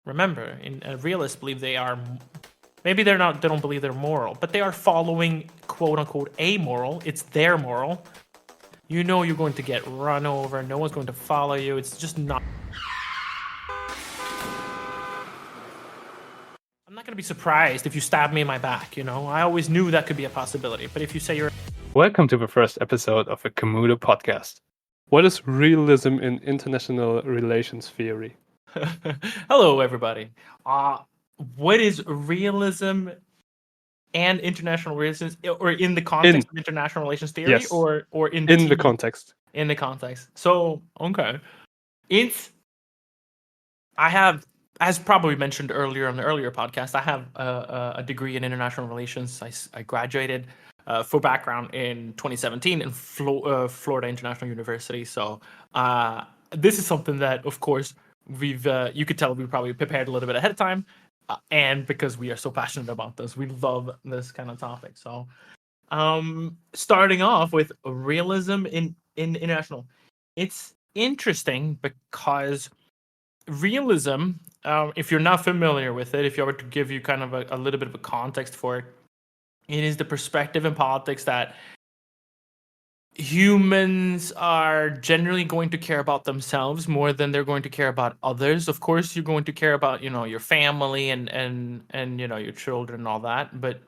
Remember, realists believe they are. Maybe they're not. They don't believe they're moral, but they are following quote unquote amoral. It's their moral. You know you're going to get run over. No one's going to follow you. It's just not. I'm not going to be surprised if you stab me in my back. I always knew that could be a possibility. But if you say you're. Welcome to the first episode of the Kimudo podcast. What is realism in international relations theory? Hello, everybody. What is realism and international relations, or in the context of international relations theory, yes. or in the context? In the context. So, okay, I have, as probably mentioned earlier on the earlier podcast, I have a degree in international relations. I graduated for background in 2017 in Florida International University. So this is something that, of course, you could tell we probably prepared a little bit ahead of time. And because we are so passionate about this, we love this kind of topic. So starting off with realism in international, it's interesting because realism, if you're not familiar with it, if you were to give you kind of a little bit of a context for it, it is the perspective in politics that humans are generally going to care about themselves more than they're going to care about others. Of course, you're going to care about, your family and your children and all that, but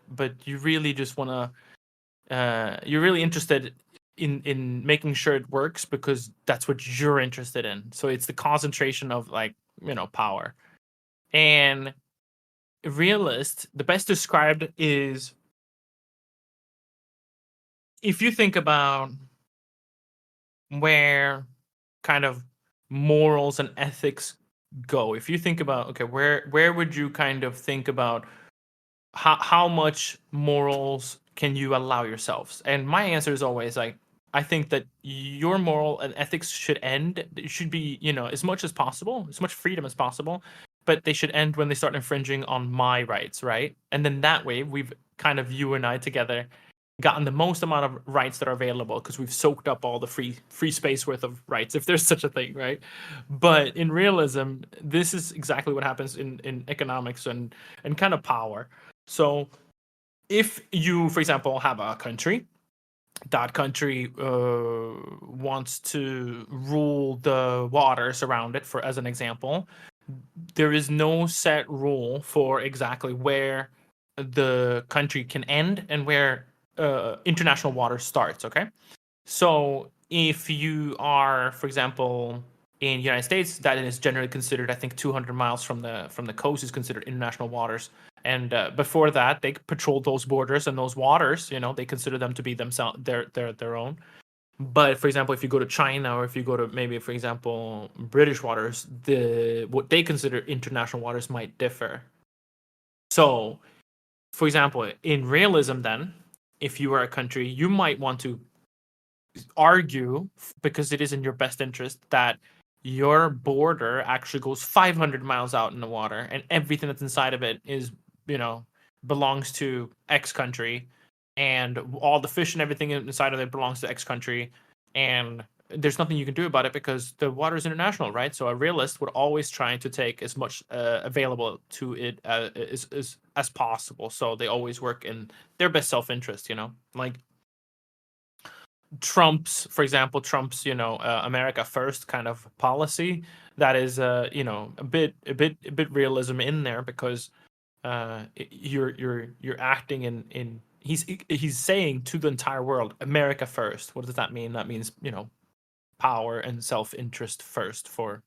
you really just want to you're really interested in making sure it works because that's what you're interested in. So it's the concentration of power. And realist, the best described is, if you think about where kind of morals and ethics go, if you think about, okay, where would you kind of think about how much morals can you allow yourselves? And my answer is always I think that your moral and ethics should end. It should be, as much as possible, as much freedom as possible, but they should end when they start infringing on my rights, right? And then that way, we've kind of, you and I together, gotten the most amount of rights that are available because we've soaked up all the free space worth of rights, if there's such a thing, right? But in realism, this is exactly what happens in economics and kind of power. So if you, for example, have a country, that country wants to rule the waters around it, as an example, there is no set rule for exactly where the country can end and where international water starts. Okay, so if you are, for example, in the United States, that is generally considered, I think, 200 miles from the coast is considered international waters. And before that, they patrolled those borders and those waters. They consider them to be their own. But for example, if you go to China, or if you go to, maybe, for example, British waters, what they consider international waters might differ. So, for example, in realism, then, if you are a country, you might want to argue, because it is in your best interest, that your border actually goes 500 miles out in the water, and everything that's inside of it is, belongs to X country, and all the fish and everything inside of it belongs to X country, and there's nothing you can do about it because the water is international, right? So a realist would always try to take as much available to it as possible. So they always work in their best self-interest, like for example, Trump's, America first kind of policy. That is, a bit realism in there, because you're acting in he's saying to the entire world, America first. What does that mean? That means, power and self-interest first for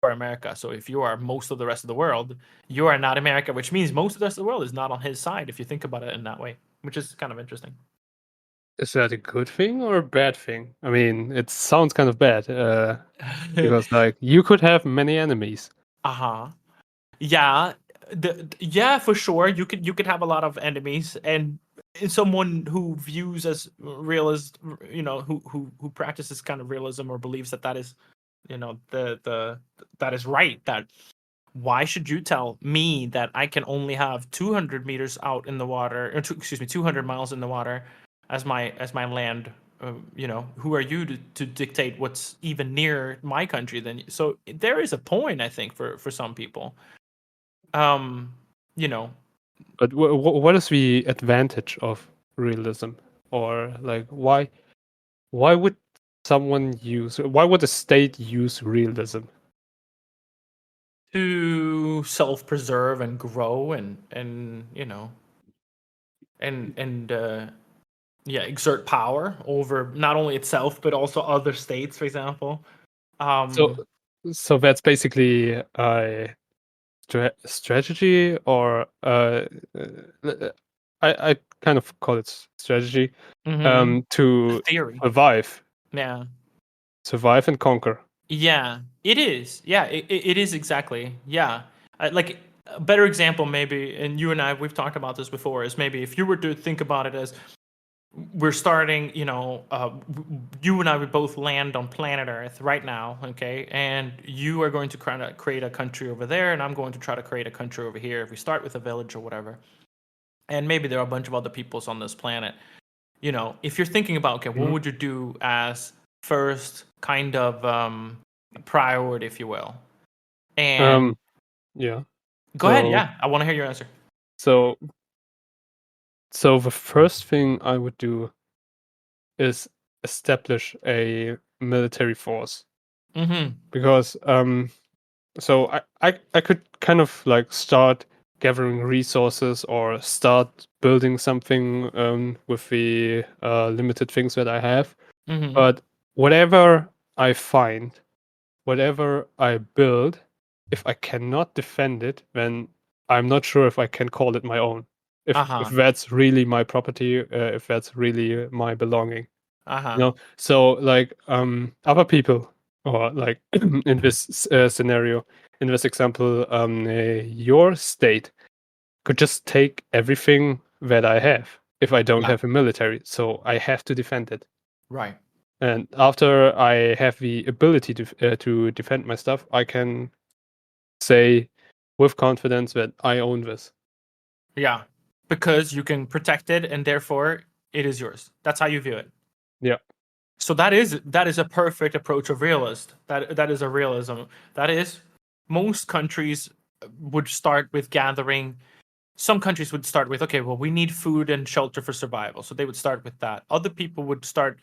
America. So if you are most of the rest of the world, you are not America, which means most of the rest of the world is not on his side, if you think about it in that way, which is kind of interesting. Is that a good thing or a bad thing? I mean, it sounds kind of bad because you could have many enemies. Yeah, yeah, for sure. You could have a lot of enemies, and someone who views as realist, who practices kind of realism, or believes that is, that is right. That, why should you tell me that I can only have 200 meters out in the water, or 200 miles in the water as my land? Who are you to dictate what's even near my country? Then, so there is a point, I think, for some people. um, you know, But what is the advantage of realism, or like why would why would a state use realism? to self-preserve and grow and and yeah, exert power over not only itself but also other states, for example. So Um, so that's basically a strategy, or I kind of call it strategy, a to theory. survive, Yeah. survive and conquer. Yeah, it is. Yeah, it is exactly. Yeah. Like a better example maybe, and you and I we've talked about this before, is maybe if you were to think about it as we're starting, you and I would both land on planet Earth right now, okay? And you are going to create a country over there, and I'm going to try to create a country over here. If we start with a village or whatever, and maybe there are a bunch of other peoples on this planet, if you're thinking about, okay, what Mhm. would you do as first kind of priority, if you will? And Yeah. go ahead, So yeah, I want to hear your answer. so so the first thing I would do is establish a military force, Mm-hmm. because so I could kind of like start gathering resources or start building something with the limited things that I have. Mm-hmm. But whatever I find, whatever I build, if I cannot defend it, then I'm not sure if I can call it my own. If Uh-huh. that's really my property, if that's really my belonging. Uh-huh. So like other people, or like in this scenario, in this example, your state could just take everything that I have if I don't Yeah. have a military, so I have to defend it. Right. And after I have the ability to defend my stuff, I can say with confidence that I own this. Yeah. Because you can protect it and therefore it is yours. That's how you view it. Yeah. So that is a perfect approach of realist. That is a realism. That is most countries would start with gathering. Some countries would start with, okay, well, we need food and shelter for survival, so they would start with that. Other people would start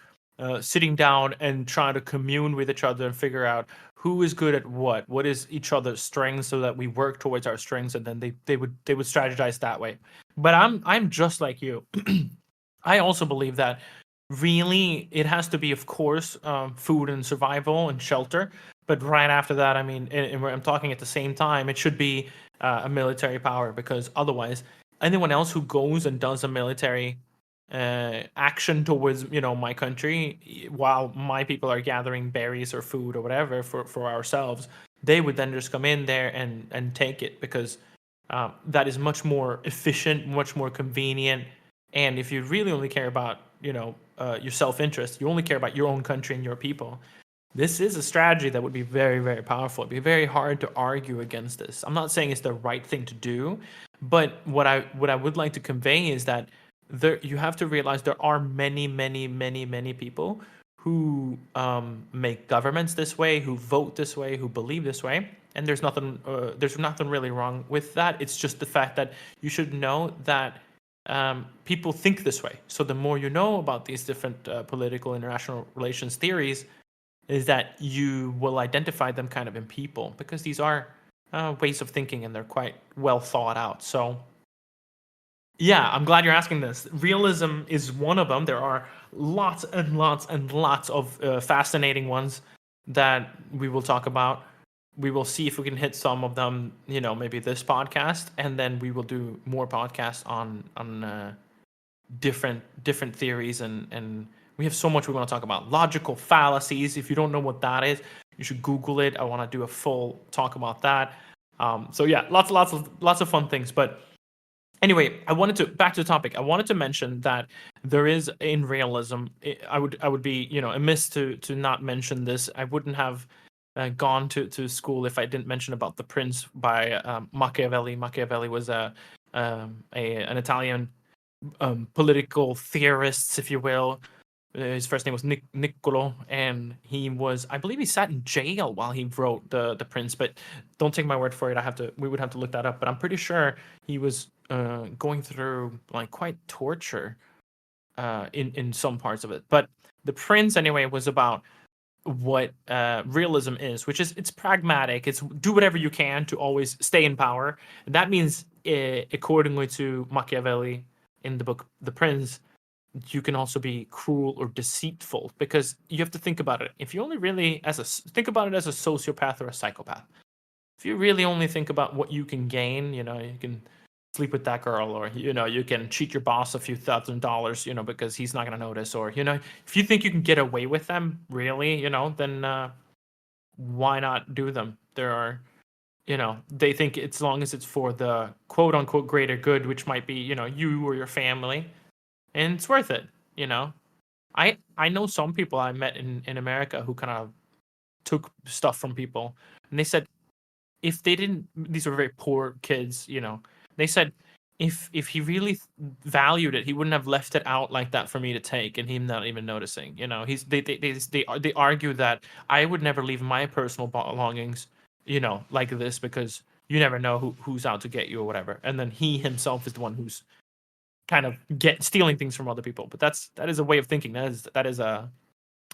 sitting down and trying to commune with each other and figure out who is good at what is each other's strengths, so that we work towards our strengths, and then they would strategize that way. But I'm just like you. I also believe that really it has to be, of course, food and survival and shelter. But right after that, I mean, and I'm talking at the same time, it should be a military power, because otherwise, anyone else who goes and does a military action towards my country, while my people are gathering berries or food or whatever for ourselves, they would then just come in there and take it, because that is much more efficient, much more convenient. And if you really only care about your self-interest, you only care about your own country and your people, this is a strategy that would be very, very powerful. It'd be very hard to argue against this. I'm not saying it's the right thing to do, but what I would like to convey is that you have to realize there are many, many, many, many people who make governments this way, who vote this way, who believe this way, and there's nothing really wrong with that. It's just the fact that you should know that people think this way. So the more you know about these different political international relations theories, is that you will identify them kind of in people, because these are ways of thinking and they're quite well thought out. So yeah, I'm glad you're asking this. Realism is one of them. There are lots and lots and lots of fascinating ones that we will talk about. We will see if we can hit some of them, maybe this podcast, and then we will do more podcasts on different theories, and we have so much we want to talk about. Logical fallacies. If you don't know what that is, you should Google it. I want to do a full talk about that. So yeah, lots of fun things. But anyway, I wanted to back to the topic. I wanted to mention that there is in realism. I would be amiss to not mention this. I wouldn't have gone to school if I didn't mention about The Prince by Machiavelli. Machiavelli was an Italian political theorists, if you will, His first name was Niccolo, and I believe he sat in jail while he wrote the Prince. But don't take my word for it. We would have to look that up. But I'm pretty sure he was going through like quite torture in some parts of it. But the Prince, anyway, was about what realism is, which is it's pragmatic. It's do whatever you can to always stay in power. And that means, accordingly to Machiavelli in the book The Prince, you can also be cruel or deceitful, because you have to think about it. If you only really think about it as a sociopath or a psychopath, if you really only think about what you can gain, you can sleep with that girl, or you can cheat your boss a few $1,000, because he's not going to notice, or if you think you can get away with them, really, then why not do them? There are, they think as long as it's for the quote unquote greater good, which might be you or your family, and it's worth it. I know some people I met in America who kind of took stuff from people, and they said if they didn't, these were very poor kids, they said if he really valued it, he wouldn't have left it out like that for me to take, and him not even noticing. He's they argue that I would never leave my personal belongings, like this, because you never know who's out to get you or whatever. And then he himself is the one who's kind of stealing things from other people. But that is a way of thinking. That is a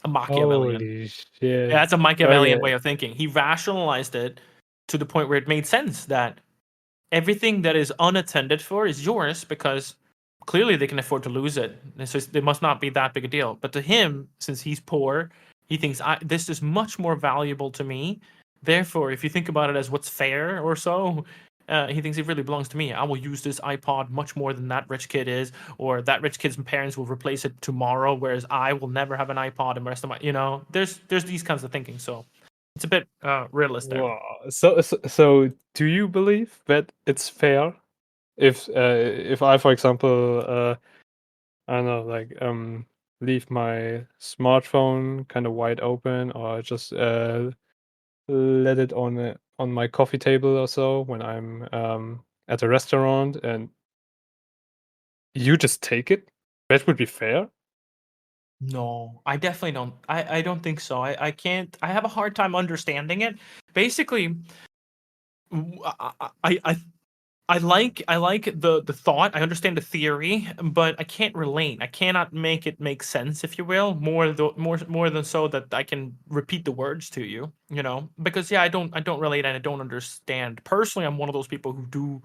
Machiavellian. Holy Yeah, shit. that's a Machiavellian Okay. way of thinking. He rationalized it to the point where it made sense that everything that is unattended for is yours, because clearly they can afford to lose it. So it must not be that big a deal. But to him, since he's poor, he thinks this is much more valuable to me. Therefore, if you think about it as what's fair or so, he thinks it really belongs to me. I will use this iPod much more than that rich kid is, or that rich kid's parents will replace it tomorrow, whereas I will never have an iPod in the rest of my. There's these kinds of thinking. So it's a bit realist there. Wow. So do you believe that it's fair if I, for example, I don't know, like leave my smartphone kind of wide open, or just let it on my coffee table or so when I'm at a restaurant, and you just take it? That would be fair? No, I definitely don't. I don't think so. I can't. I have a hard time understanding it. Basically, I like the thought. I understand the theory, but I can't relate. I cannot make it make sense, if you will. More than so that I can repeat the words to you. Because yeah, I don't relate, and I don't understand. Personally, I'm one of those people who do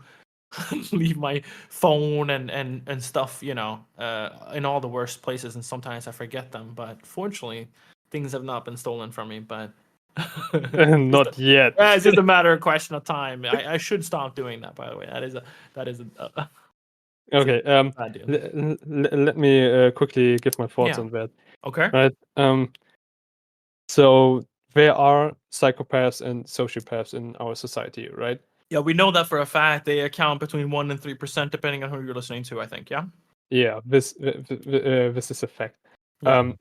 leave my phone and stuff, in all the worst places, and sometimes I forget them. But fortunately, things have not been stolen from me. But just Not yet. it's just a matter of question of time. I should stop doing that. By the way, that is a it's a Okay, bad deal. let me quickly give my thoughts Yeah. on that. Okay. Right. So there are psychopaths and sociopaths in our society, right? Yeah, we know that for a fact. They account between 1% and 3%, depending on who you're listening to. I think. Yeah. Yeah, this is a fact. Yeah. Um,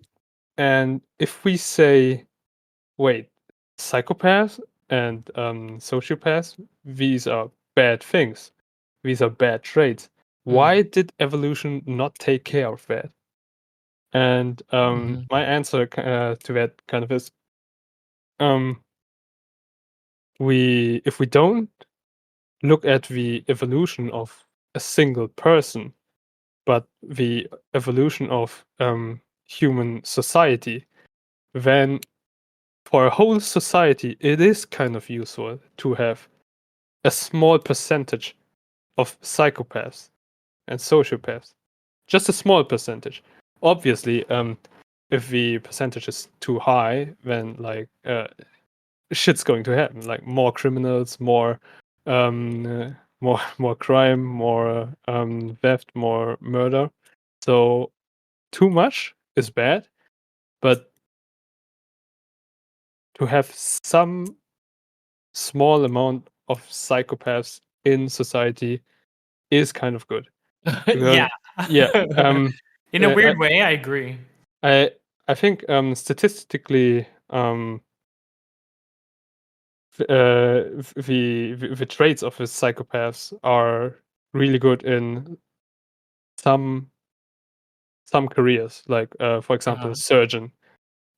and if we say, wait, psychopaths and sociopaths, these are bad things. These are bad traits. Mm. Why did evolution not take care of that? And Mhm. my answer to that kind of is, um, if we don't look at the evolution of a single person, but the evolution of human society, then for a whole society, it is kind of useful to have a small percentage of psychopaths and sociopaths. Just a small percentage. Obviously, if the percentage is too high, then like shit's going to happen. Like more criminals, more crime, more theft, more murder. So too much is bad, but to have some small amount of psychopaths in society is kind of good. Because Yeah. yeah, In a uh, weird way, I agree. I I think statistically the traits of the psychopaths are really good in some some careers, like for example, Uh-huh. surgeon.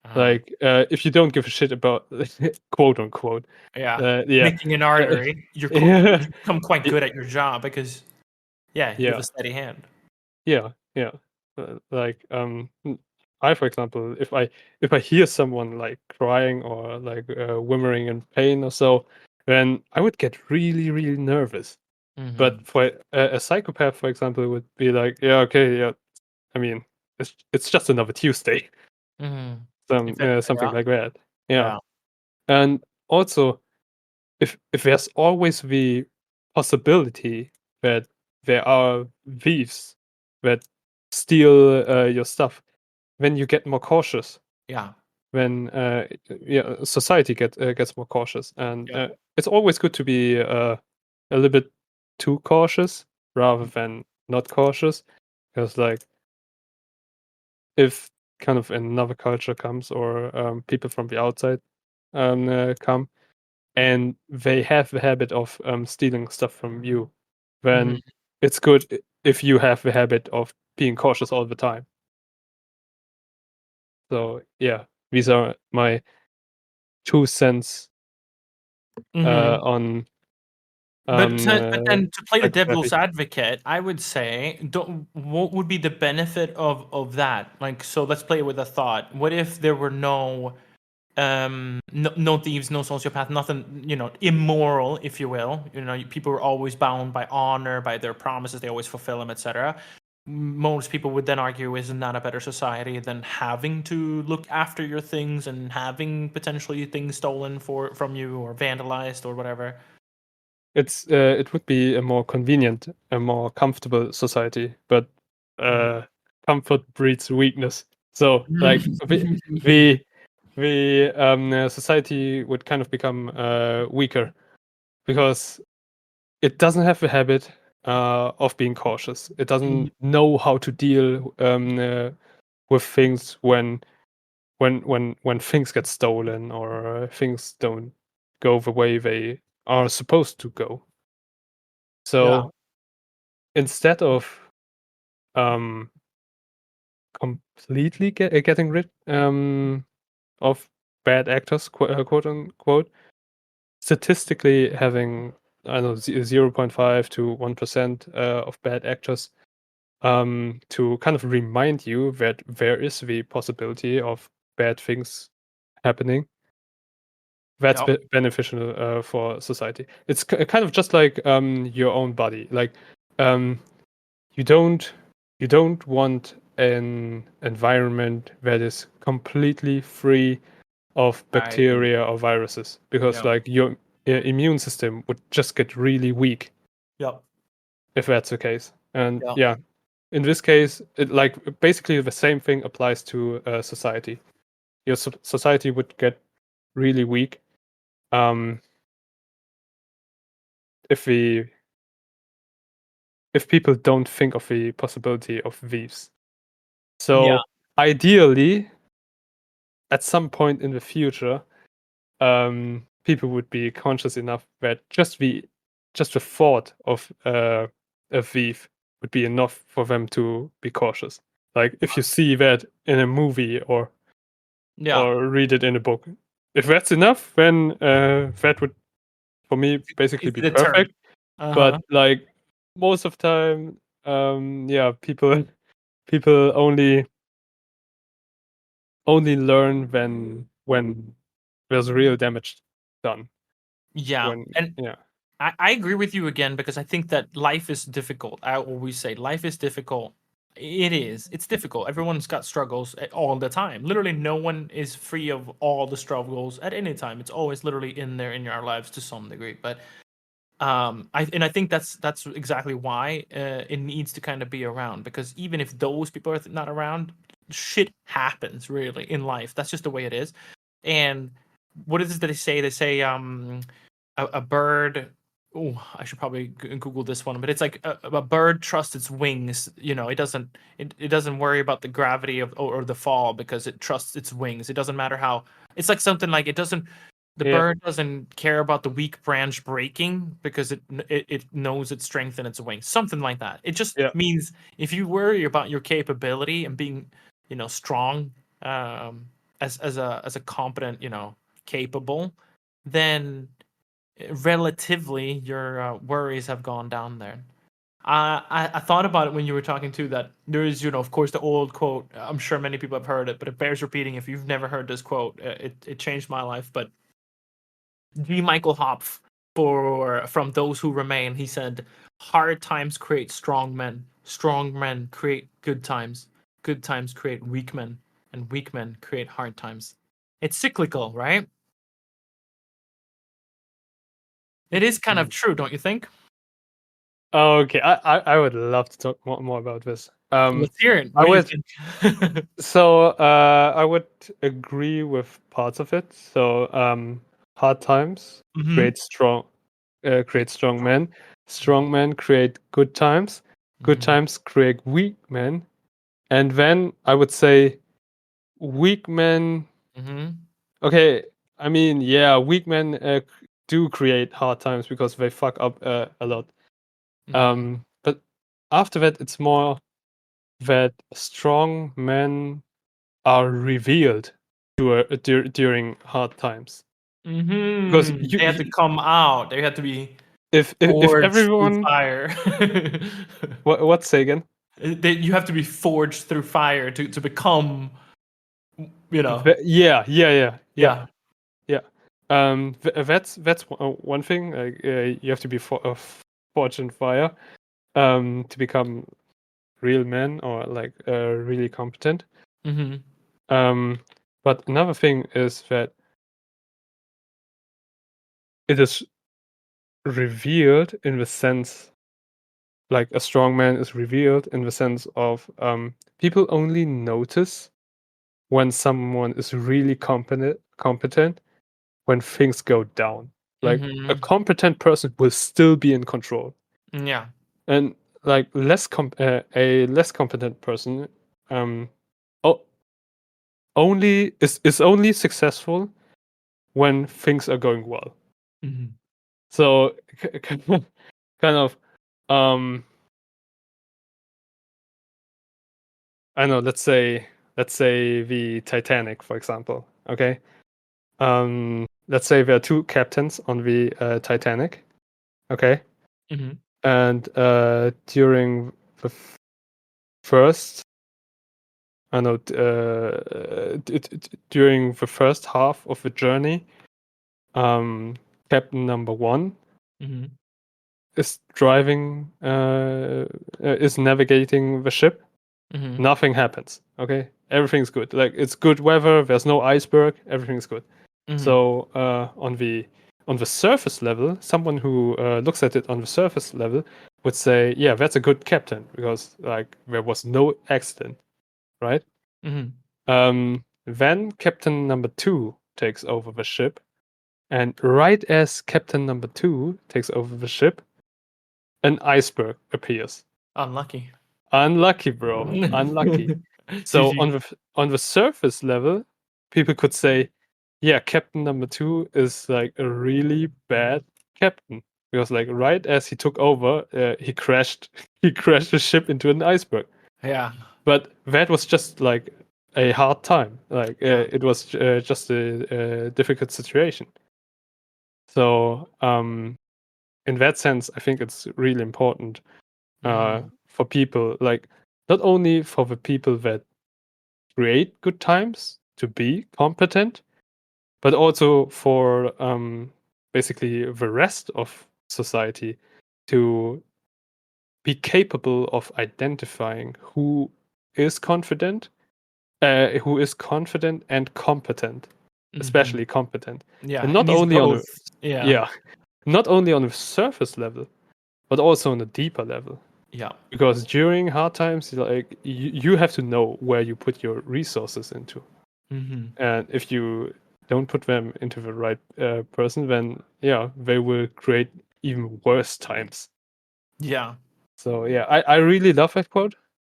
Uh-huh. Like if you don't give a shit about quote unquote, Yeah. yeah, Nicking an uh, artery, you yeah, become quite y- good at your job because, yeah, you have a yeah, steady hand. yeah. Like I, for example, if I hear someone like crying or like whimpering in pain or so, then I would get really really nervous. But Mhm. for a psychopath, for example, would be like, yeah, okay, yeah. I mean, it's just another Tuesday, Mhm. Exactly, something yeah. like that. Yeah, Yeah. and also if there's always the possibility that there are thieves that steal your stuff, then you get more cautious. Yeah. When yeah, society gets more cautious, and Yep. it's always good to be a little bit too cautious rather than not cautious, because like if kind of another culture comes or people from the outside come and they have the habit of stealing stuff from you, then Mhm. it's good if you have the habit of being cautious all the time. So yeah, these are my 2 cents Mhm. on But then to play the devil's psychopathy. advocate, I would say, don't what would be the benefit of that? Like, so let's play with a thought. What if there were no thieves, no sociopath, nothing, immoral, if you will. People are always bound by honor, by their promises, they always fulfill them, etc. Most people would then argue, isn't that a better society than having to look after your things and having potentially things stolen from you or vandalized or whatever? It would be a more convenient, a more comfortable society, but Mhm. uh, comfort breeds weakness. So like the society would kind of become weaker because it doesn't have the habit of being cautious. It doesn't know how to deal with things when things get stolen or things don't go the way they are supposed to go. Yeah, So instead of um, completely getting rid of bad actors, quote unquote, statistically having I don't know 0.5 to 1% of bad actors to kind of remind you that there is the possibility of bad things happening. That's yeah, beneficial for society. It's kind of just like your own body. Like um, you don't you don't want an environment that is completely free of I agree. bacteria or viruses, because Yeah, like your immune system would just get really weak yeah, if that's the case. And yeah, yeah, in this case, like basically the same thing applies to society. Your society would get really weak um, if we if people don't think of the possibility of thieves. yeah, So ideally, at some point in the future, people would be conscious enough that just the thought of a thief would be enough for them to be cautious. Like if you see that in a movie yeah. or read it in a book, if that's enough, then that would for me basically It's be a deterrent. perfect. Uh-huh. But like most of the time, yeah, people only learn when there's real damage done. Yeah. When And yeah. I agree with you again because I think that life is difficult. I always say life is difficult. It is. It's difficult. Everyone's got struggles all the time. Literally, no one is free of all the struggles at any time. It's always literally in there in our lives to some degree. But I think that's exactly why it needs to kind of be around, because even if those people are not around, shit happens really in life. That's just the way it is. And what is it that they say? They say a bird. Oh, I should probably Google this one, but it's like a bird trusts its wings. It doesn't worry about the gravity of or the fall because it trusts its wings. It doesn't matter how. It's like something like it doesn't. The Yeah. bird doesn't care about the weak branch breaking because it knows its strength in its wings. Something like that. It just Yeah. means if you worry about your capability and being, strong, as a competent, capable, then relatively your worries have gone down there. I thought about it when you were talking too, that there is, of course, the old quote. I'm sure many people have heard it, but it bears repeating. If you've never heard this quote, it changed my life. But G. Michael Hopf, from Those Who Remain, he said, "Hard times create strong men create good times create weak men, and weak men create hard times." It's cyclical, right? It is kind of true, don't you think? Okay, I would love to talk more about this. Let's hear it. I What do you would think? I would agree with parts of it. So hard times Mm-hmm. create strong men. Strong men create good times. Good Mm-hmm. times create weak men. And then I would say weak men. Mm-hmm. Okay, I mean, yeah, weak men do create hard times because they fuck up a lot. Mm-hmm. But after that, it's more that strong men are revealed during hard times. Because Mm-hmm. you, They had to come out. They had to be if forged through everyone fire. what say again? You have to be forged through fire to become, Yeah, yeah, yeah, yeah, yeah. yeah. That's one thing. Like, you have to be forged in fire to become real men or like really competent. Mm-hmm. But another thing is that it is revealed in the sense, like a strong man is revealed in the sense of people only notice when someone is really competent when things go down. Like a Mm-hmm. competent person will still be in control, Yeah. and like a less competent person um o- only is only successful when things are going well. Mm-hmm. So kind of um I don't know, let's say the Titanic, for example. Okay. Let's say there are two captains on the Titanic. Okay. Mm-hmm. And during the first, I know, during the first half of the journey, Captain number one Mm-hmm. is is navigating the ship. Mm-hmm. Nothing happens. Okay, everything's good. Like it's good weather. There's no iceberg. Everything's good. Mm-hmm. So on the surface level, someone who looks at it on the surface level would say, "Yeah, that's a good captain because like there was no accident, right?" Mm-hmm. Then Captain number two takes over the ship, and right as Captain number two takes over the ship, an iceberg appears. Unlucky. Unlucky, bro. Unlucky. So GG. on the surface level, people could say, yeah, Captain number two is like a really bad captain because like right as he took over, he crashed he crashed the ship into an iceberg. Yeah. But that was just like a hard time. Like Yeah. it was just a difficult situation. So in that sense, I think it's really important Mm-hmm. for people, like not only for the people that create good times to be competent, but also for basically the rest of society to be capable of identifying who is confident and competent, Mm-hmm. especially competent, and Yeah. It not needs only on a both. Yeah. yeah, not only on a surface level, but also on a deeper level. Yeah. Because during hard times, like you have to know where you put your resources into, Mm-hmm. and if you don't put them into the right person, then yeah, they will create even worse times. Yeah. So yeah, I really love that quote.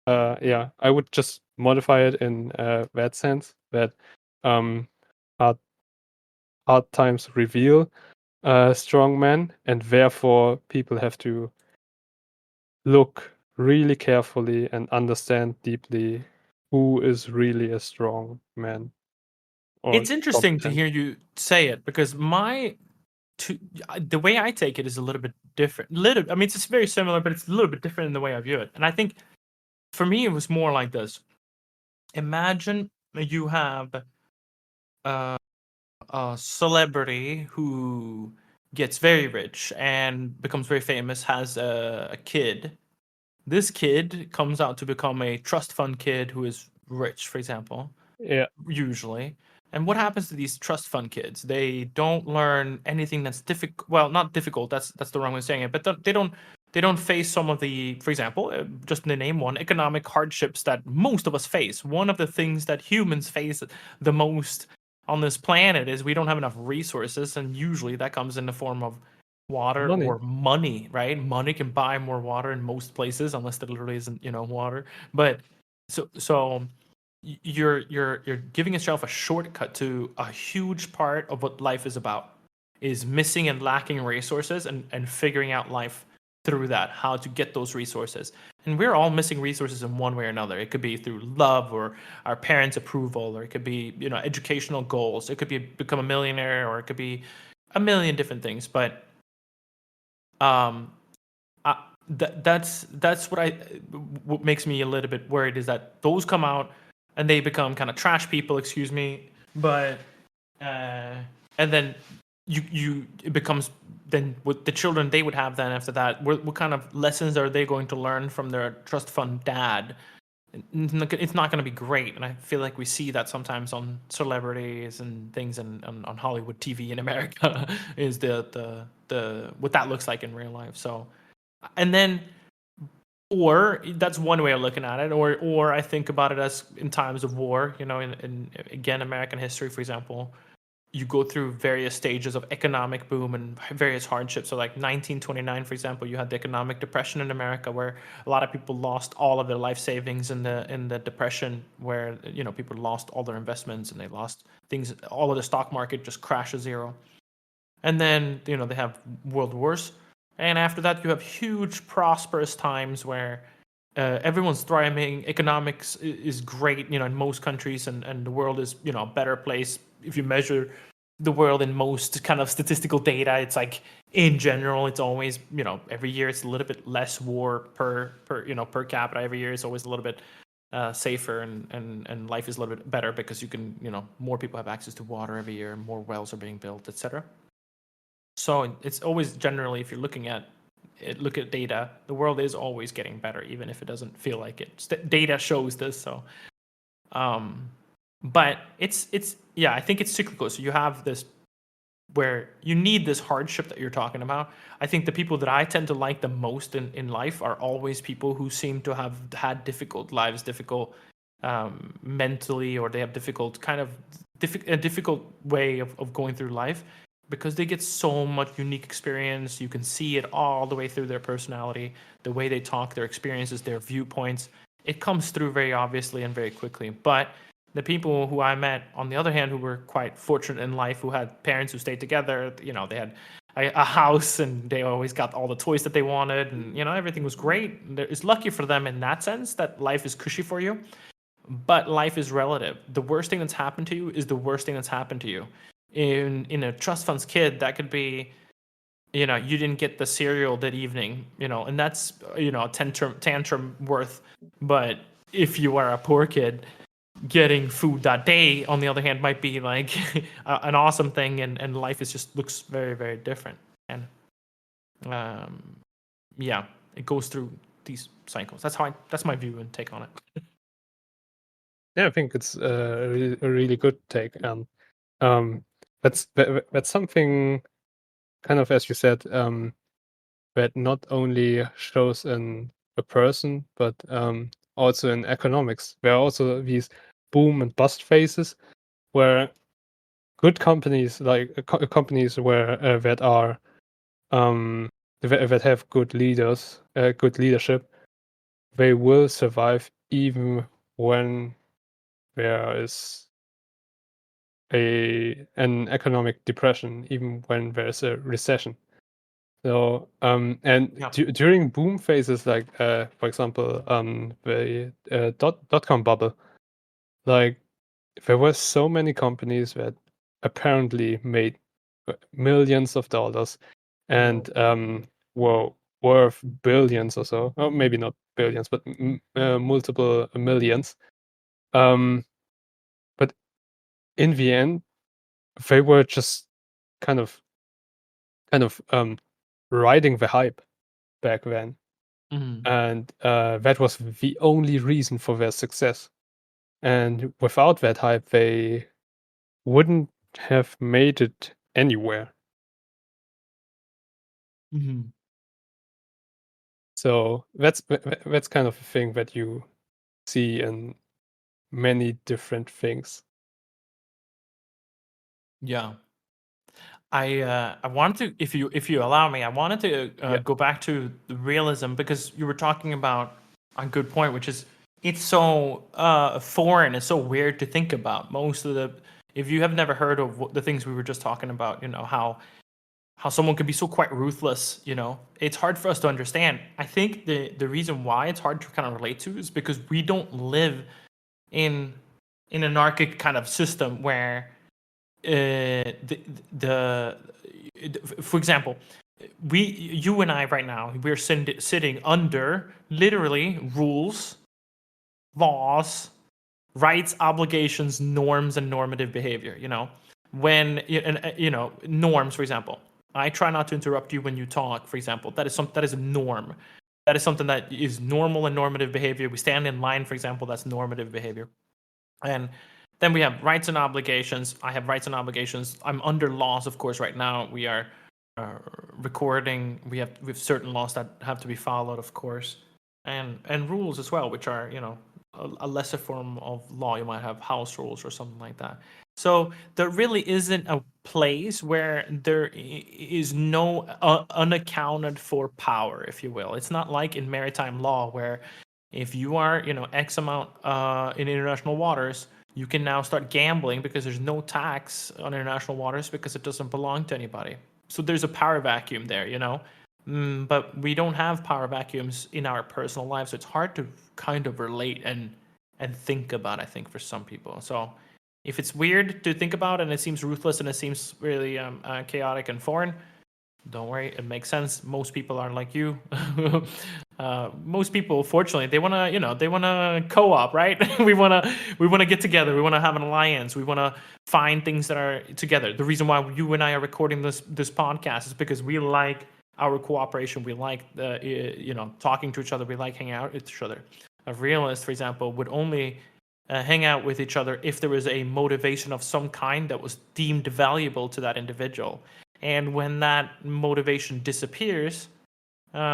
Yeah, I would just modify it in that sense that um, hard hard times reveal strong men, and therefore people have to look really carefully and understand deeply who is really a strong man or It's interesting to competent. hear you say it because the way I take it is a little bit different. I mean, it's very similar, but it's a little bit different in the way I view it. And I think for me, it was more like this. Imagine you have uh, a celebrity who gets very rich and becomes very famous, has a kid. This kid comes out to become a trust fund kid who is rich, for example, Yeah, usually. And what happens to these trust fund kids? They don't learn anything that's difficult. Well, not difficult. That's the wrong way of saying it. But they don't face some of the, for example, just to name one, economic hardships that most of us face. One of the things that humans face the most on this planet is we don't have enough resources, and usually that comes in the form of water money. or money, right? Money can buy more water in most places, unless there literally isn't, water. But so you're giving yourself a shortcut to a huge part of what life is about, is missing and lacking resources and figuring out life through that, how to get those resources. And we're all missing resources in one way or another. It could be through love or our parents' approval, or it could be, educational goals. It could be become a millionaire, or it could be a million different things. But um that's what makes me a little bit worried, is that those come out and they become kind of trash people, excuse me, but uh and then it becomes, then what the children they would have then after that, what kind of lessons are they going to learn from their trust fund dad? It's not going to be great. And I feel like we see that sometimes on celebrities and things, on Hollywood TV in America is the what that looks like in real life. So, and then, or that's one way of looking at it, or I think about it as in times of war, in again American history, for example, you go through various stages of economic boom and various hardships. So like 1929, for example, you had the economic depression in America, where a lot of people lost all of their life savings in the depression, where people lost all their investments and they lost things. All of the stock market just crashed to zero. And then they have world wars, and after that you have huge prosperous times where everyone's thriving. Economics is great, in most countries, and the world is a better place. If you measure the world in most kind of statistical data, it's like, in general, it's always, every year it's a little bit less war per capita. Every year it's always a little bit safer, and life is a little bit better because you can, more people have access to water every year, more wells are being built, etc. So it's always, generally, if you're looking at it, look at data, the world is always getting better, even if it doesn't feel like it. Data shows this. So, but it's yeah, I think it's cyclical. So you have this where you need this hardship that you're talking about. I think the people that I tend to like the most in life are always people who seem to have had difficult lives, difficult mentally, or they have difficult kind of a difficult way of going through life, because they get so much unique experience. You can see it all the way through their personality, the way they talk, their experiences, their viewpoints. It comes through very obviously and very quickly. But the people who I met, on the other hand, who were quite fortunate in life, who had parents who stayed together, they had a house, and they always got all the toys that they wanted, and everything was great. It's lucky for them in that sense that life is cushy for you. But life is relative. The worst thing that's happened to you is the worst thing that's happened to you. In a trust funds kid, that could be, you didn't get the cereal that evening, and that's, a tantrum worth. But if you are a poor kid, getting food that day, on the other hand, might be like an awesome thing, and life is just looks very, very different. And yeah, it goes through these cycles. That's my view and take on it. Yeah, I think it's a really good take, and that's something kind of, as you said, that not only shows in a person, but also in economics. There are also these boom and bust phases where good companies, like companies where that are that have good leaders, good leadership, they will survive even when there is an economic depression, even when there's a recession. So during boom phases, like for example, the dot-com bubble, like there were so many companies that apparently made millions of dollars and were worth billions or so. Oh, maybe not billions, but multiple millions. But in the end, they were just kind of riding the hype back then, and that was the only reason for their success. And without that hype, they wouldn't have made it anywhere. So that's kind of a thing that you see in many different things. Yeah. I wanted to, if you allow me, I wanted to go back to the realism, because you were talking about a good point, which is it's so foreign, it's so weird to think about. Most of the, if you have never heard of the things we were just talking about, you know, how someone can be so quite ruthless, you know, it's hard for us to understand. I think the reason why it's hard to kind of relate to is because we don't live in an anarchic kind of system where the for example, you and I right now, we're sitting under literally rules, laws, rights, obligations, norms, and normative behavior. You know, when you know, norms, for example, I try not to interrupt you when you talk. For example, that is a norm. That is something that is normal and normative behavior. We stand in line, for example, that's normative behavior. And then we have rights and obligations. I have rights and obligations. I'm under laws, of course. Right now, we are recording. We have certain laws that have to be followed, of course, and rules as well, which are, you know, a lesser form of law. You might have house rules or something like that. So there really isn't a place where there is no unaccounted for power, if you will. It's not like in maritime law where if you are, you know, X amount in international waters, you can now start gambling because there's no tax on international waters because it doesn't belong to anybody. So there's a power vacuum there, you know. But we don't have power vacuums in our personal lives, so it's hard to kind of relate and think about, I think, for some people. So if it's weird to think about and it seems ruthless and it seems really chaotic and foreign, don't worry, it makes sense. Most people are like you. Most people, fortunately, they wanna, you know, they wanna co-op, right? we wanna get together. We wanna have an alliance. We wanna find things that are together. The reason why you and I are recording this podcast is because we like our cooperation. We like you know, talking to each other. We like hanging out with each other. A realist, for example, would only hang out with each other if there was a motivation of some kind that was deemed valuable to that individual. And when that motivation disappears,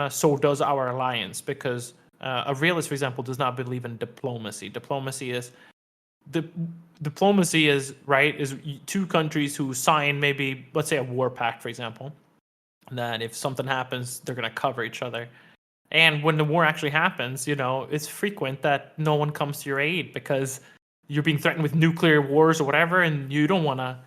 so does our alliance, because a realist, for example, does not believe in diplomacy. Diplomacy is right, is two countries who sign, maybe, let's say, a war pact, for example, that if something happens, they're going to cover each other. And when the war actually happens, you know, it's frequent that no one comes to your aid because you're being threatened with nuclear wars or whatever, and you don't want to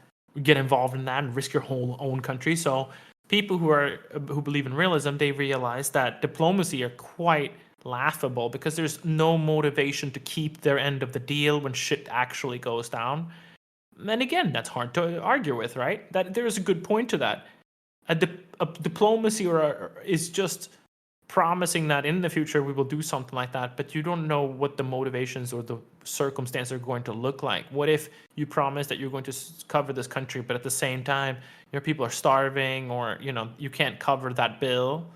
get involved in that and risk your whole own country. So people who believe in realism, they realize that diplomacy are quite laughable because there's no motivation to keep their end of the deal when shit actually goes down. And again, that's hard to argue with, right? That there is a good point to that. A diplomacy is just promising that in the future we will do something like that, but you don't know what the motivations or the circumstances are going to look like. What if you promise that you're going to cover this country, but at the same time your people are starving, or, you know, you can't cover that bill?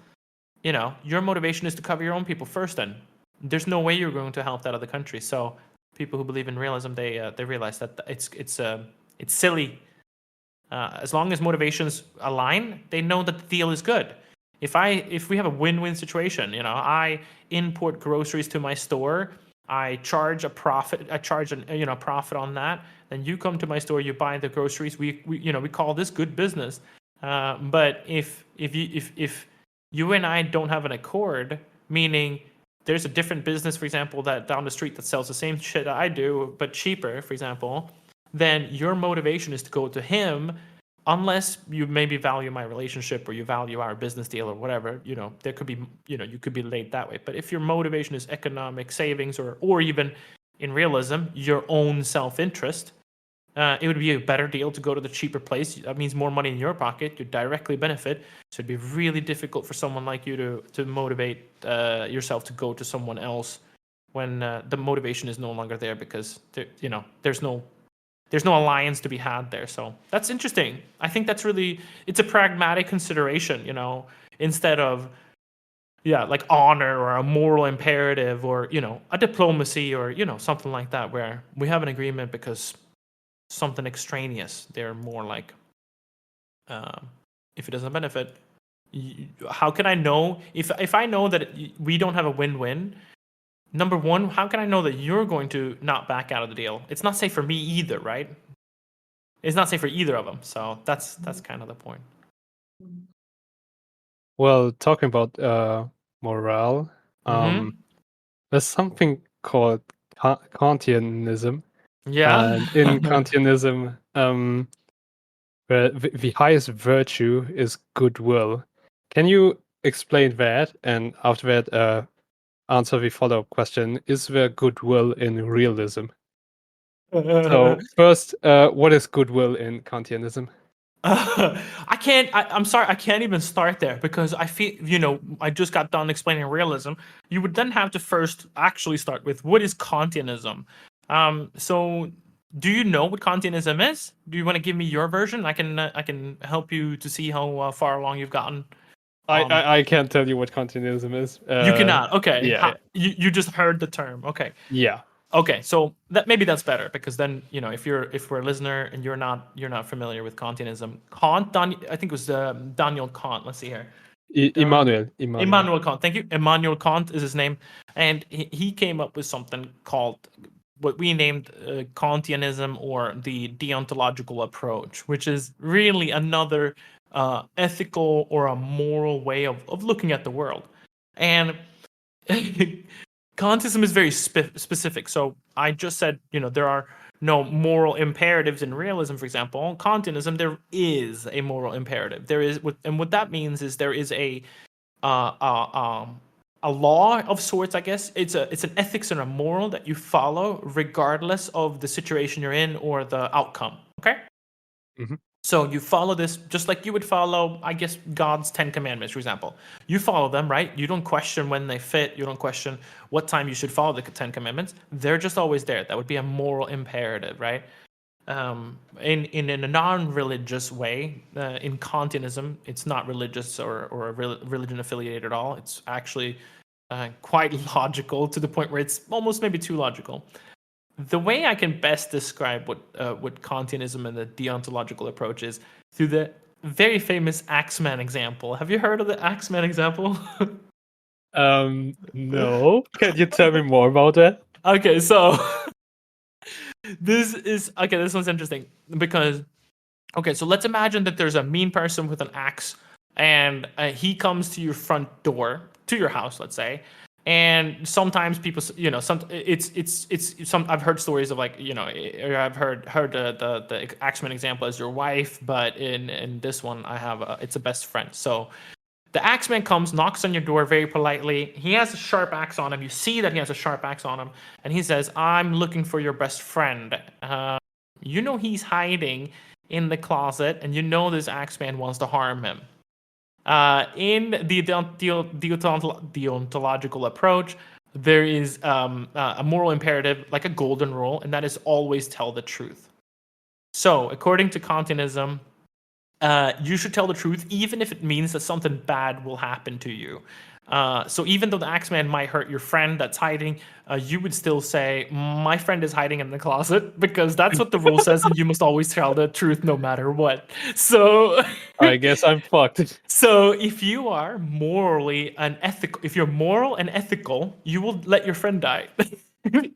You know, your motivation is to cover your own people first. Then there's no way you're going to help that other country. So people who believe in realism, they realize that it's silly. As long as motivations align, they know that the deal is good. If we have a win-win situation, you know, I import groceries to my store, I charge a profit, profit on that. Then you come to my store, you buy the groceries. We call this good business. But if you and I don't have an accord, meaning there's a different business, for example, that down the street that sells the same shit I do but cheaper, for example, then your motivation is to go to him, unless you maybe value my relationship or you value our business deal or whatever. There could be, you could be late that way. But if your motivation is economic savings, or even in realism, your own self-interest, it would be a better deal to go to the cheaper place. That means more money in your pocket. You directly benefit. So it'd be really difficult for someone like you to motivate yourself to go to someone else when the motivation is no longer there, because there's no alliance to be had there. So that's interesting. I think it's a pragmatic consideration, instead of like honor or a moral imperative, or a diplomacy, or something like that, where we have an agreement because something extraneous. They're more like, if it doesn't benefit, how can I know if I know that we don't have a win-win? Number one, how can I know that you're going to not back out of the deal? It's not safe for me either, right? It's not safe for either of them. So that's kind of the point. Well, talking about morale, there's something called Kantianism. Yeah. And in Kantianism, the highest virtue is goodwill. Can you explain that? And after that, answer the follow-up question: is there goodwill in realism? So first, what is goodwill in Kantianism? I'm sorry, I can't even start there, because I feel, I just got done explaining realism. You would then have to first actually start with, what is Kantianism? So do you know what Kantianism is? Do you want to give me your version? I can help you to see how far along you've gotten. I can't tell you what Kantianism is. You cannot. Okay. Yeah. You just heard the term. Okay. Yeah. Okay, so maybe that's better, because then if we're a listener and you're not familiar with Kantianism, I think it was Daniel Kant. Let's see here. Immanuel Kant. Thank you. Immanuel Kant is his name, and he came up with something called what we named Kantianism, or the deontological approach, which is really another ethical or a moral way of looking at the world. And Kantism is very specific. So I just said, there are no moral imperatives in realism, for example. Kantianism, there is a moral imperative. There is, and what that means is there is a law of sorts, I guess. It's an ethics and a moral that you follow regardless of the situation you're in or the outcome. Okay. Mm-hmm. So you follow this just like you would follow, I guess, God's 10 commandments, for example. You follow them, right? You don't question when they fit. You don't question what time you should follow the 10 commandments. They're just always there. That would be a moral imperative, right? In a non-religious way, in Kantianism, it's not religious or a religion affiliated at all. It's actually quite logical, to the point where it's almost maybe too logical. The way I can best describe what Kantianism and the deontological approach is through the very famous Axeman example. Have you heard of the Axeman example? No. Can you tell me more about that? Okay, so this one's interesting, because so let's imagine that there's a mean person with an axe, and he comes to your front door, to your house, let's say. And sometimes people, I've heard stories of, like, I've heard the Axeman example as your wife, but in this one I have it's a best friend. So the Axeman comes, knocks on your door very politely. He has a sharp axe on him. You see that he has a sharp axe on him, and he says, "I'm looking for your best friend." He's hiding in the closet, and this Axeman wants to harm him. In the deontological approach, there is a moral imperative, like a golden rule, and that is always tell the truth. So, according to Kantianism, you should tell the truth, even if it means that something bad will happen to you. So even though the Axeman might hurt your friend that's hiding, you would still say, "My friend is hiding in the closet," because that's what the rule says, and you must always tell the truth no matter what. So I guess I'm fucked. So if you are if you're moral and ethical, you will let your friend die.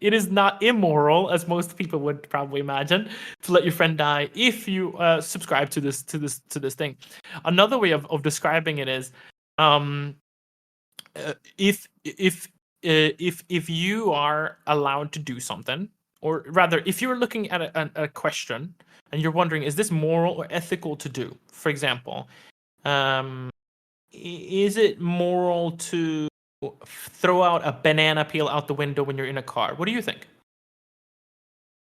It is not immoral, as most people would probably imagine, to let your friend die if you subscribe to this thing. Another way of describing it is, if you are allowed to do something, or rather, if you're looking at a question and you're wondering, is this moral or ethical to do? For example, is it moral to throw out a banana peel out the window when you're in a car? What do you think?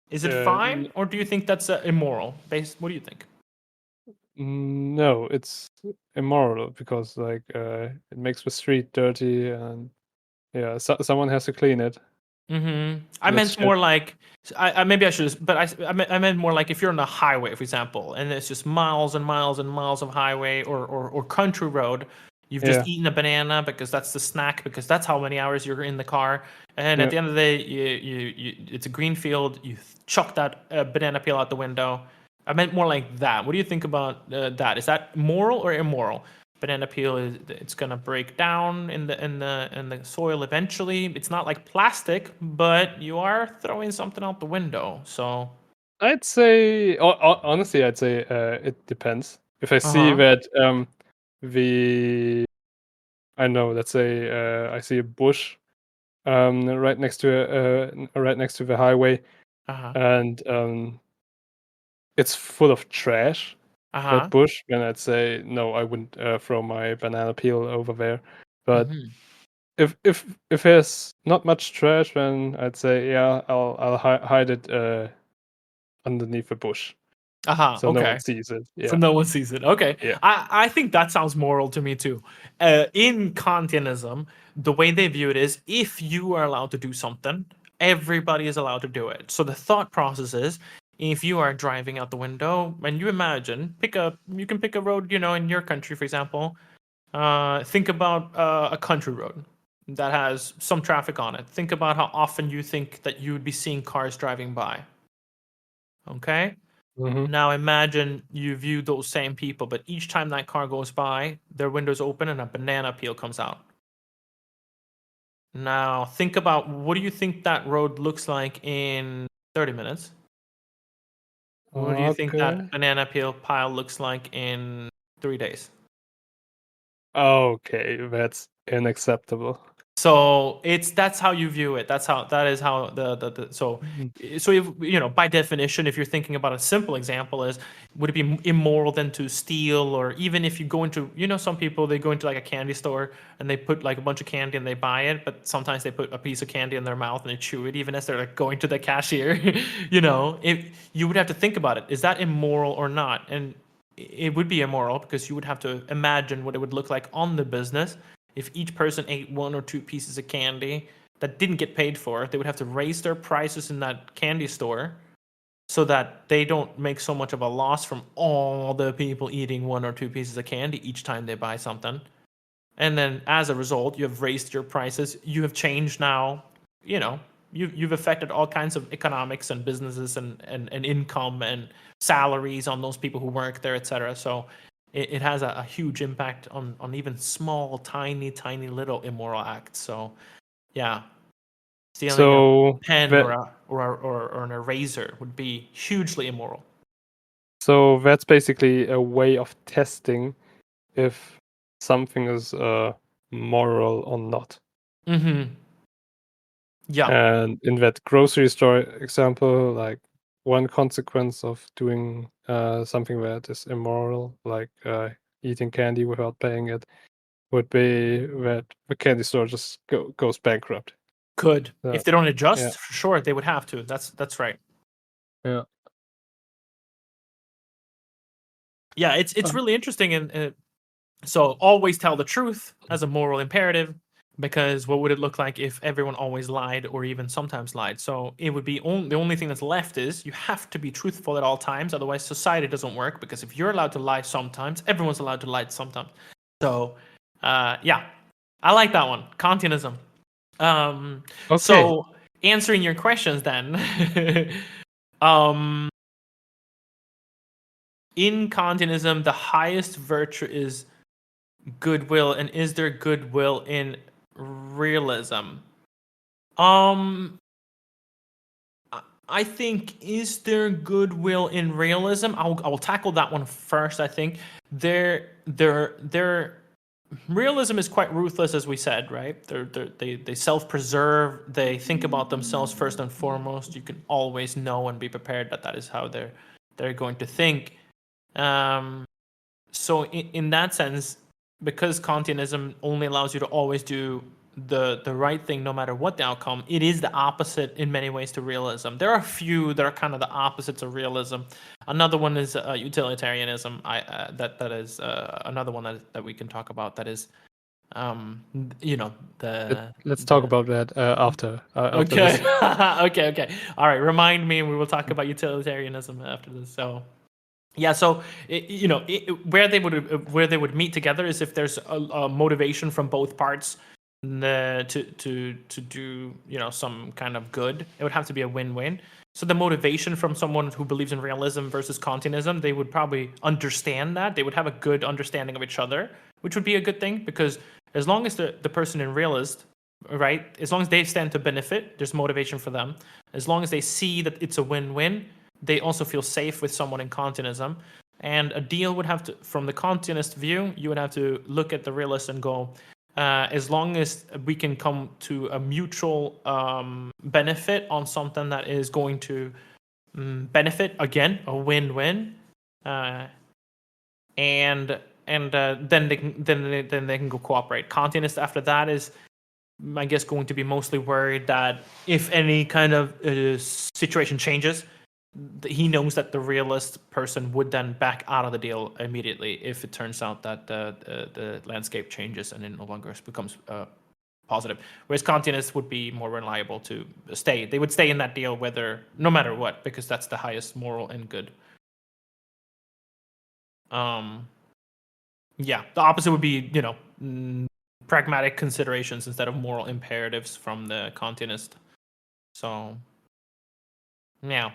Is it fine, or do you think that's immoral? What do you think? No, it's immoral because like it makes the street dirty, and yeah, someone has to clean it. I That's meant shit. more like maybe I should, but I meant more like if you're on a highway, for example, and it's just miles and miles and miles of highway or country road. You've just Yeah. eaten a banana because that's the snack, because that's how many hours you're in the car, and at Yeah. the end of the day, you it's a green field. You chuck that banana peel out the window. I meant more like that. What do you think about that? Is that moral or immoral? Banana peel it's gonna break down in the soil eventually. It's not like plastic, but you are throwing something out the window. So I'd say honestly, I'd say it depends. If I see uh-huh. that the I know, let's say I see a bush right next to right next to the highway, Uh-huh. and it's full of trash, that Uh-huh. bush, then I'd say no, I wouldn't throw my banana peel over there. But Mm-hmm. if there's not much trash, then I'd say yeah, I'll hide it underneath a bush Uh-huh. so no one Okay. sees it. So Yeah, no one sees it. Okay. yeah. I think that sounds moral to me too. In Kantianism, the way they view it is if you are allowed to do something, everybody is allowed to do it. So the thought process is if you are driving out the window and you imagine, you can pick a road, in your country, for example. Think about a country road that has some traffic on it. Think about how often you think that you would be seeing cars driving by. Okay? Hmm. Now imagine you view those same people, but each time that car goes by, their windows open and a banana peel comes out. Now think about, what do you think that road looks like in 30 minutes? What do you think that Okay. banana peel pile looks like in 3 days? Okay, that's unacceptable. So that's how you view it. That is how Mhm. so if by definition, if you're thinking about a simple example, is would it be immoral then to steal? Or even if you go into, some people, they go into like a candy store and they put like a bunch of candy and they buy it, but sometimes they put a piece of candy in their mouth and they chew it even as they're like going to the cashier. If you would have to think about it, is that immoral or not? And it would be immoral because you would have to imagine what it would look like on the business if each person ate one or two pieces of candy that didn't get paid for. They would have to raise their prices in that candy store so that they don't make so much of a loss from all the people eating one or two pieces of candy each time they buy something. And then as a result, you have raised your prices. You have changed now, you've affected all kinds of economics and businesses and income and salaries on those people who work there, etc. So it has a huge impact on even small, tiny little immoral acts. So yeah, stealing a So pen that or an eraser would be hugely immoral. so that's basically a way of testing if something is moral or not. Mm-hmm. Yeah. And in that grocery store example, like one consequence of doing something that is immoral, like eating candy without paying it, would be that the candy store just goes bankrupt. Could. So, If they don't yeah, adjust, for sure they would have to. That's right. yeah. Yeah, it's Uh, really interesting, and so always tell the truth as a moral imperative, because what would it look like if everyone always lied or even sometimes lied? So it would be the only thing that's left is you have to be truthful at all times, otherwise society doesn't work, because if you're allowed to lie sometimes, everyone's allowed to lie sometimes. So yeah, I like that one. Kantianism. okay. So answering your questions then, um in Kantianism, the highest virtue is goodwill, and is there goodwill in realism? Um, I think, is there goodwill in realism? I will tackle that one first. I think there realism is quite ruthless, as we said, right? They self-preserve. They think about themselves first and foremost. You can always know and be prepared that that is how they're going to think. So in that sense, because Kantianism only allows you to always do the right thing no matter what the outcome, it is the opposite in many ways to realism. There are a few that are kind of the opposites of realism. Another one is utilitarianism. That is another one that we can talk about. That is, you know, Let's talk about that after Okay. this. Okay. All right. Remind me, and we will talk about utilitarianism after this. So, yeah. So, where they would meet together is if there's a motivation from both parts to do some kind of good. It would have to be a win-win. So the motivation from someone who believes in realism versus Kantianism, they would probably understand that. They would have a good understanding of each other, which would be a good thing because as long as the person in realist, right, as long as they stand to benefit, there's motivation for them. As long as they see that it's a win-win, they also feel safe with someone in Kantianism. And a deal would have to, from the Kantianist view, you would have to look at the realist and go, as long as we can come to a mutual benefit on something that is going to benefit, again, a win-win, and then they can go cooperate. Kantianist after that is, I guess, going to be mostly worried that if any kind of situation changes, he knows that the realist person would then back out of the deal immediately if it turns out that the landscape changes and it no longer becomes positive. Whereas Kantianists would be more reliable to stay. They would stay in that deal no matter what, because that's the highest moral and good. Yeah, the opposite would be, pragmatic considerations instead of moral imperatives from the Kantianist. So, yeah.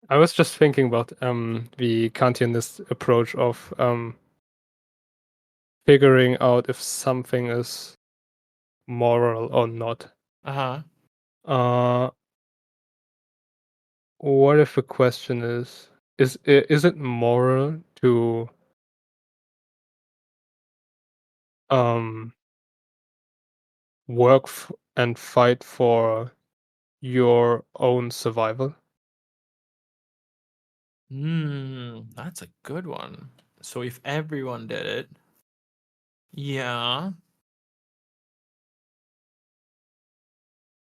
I was just thinking about the Kantianist approach of figuring out if something is moral or not. Uh-huh. What if the question is it moral to work and fight for your own survival? That's a good one. So if everyone did it, yeah,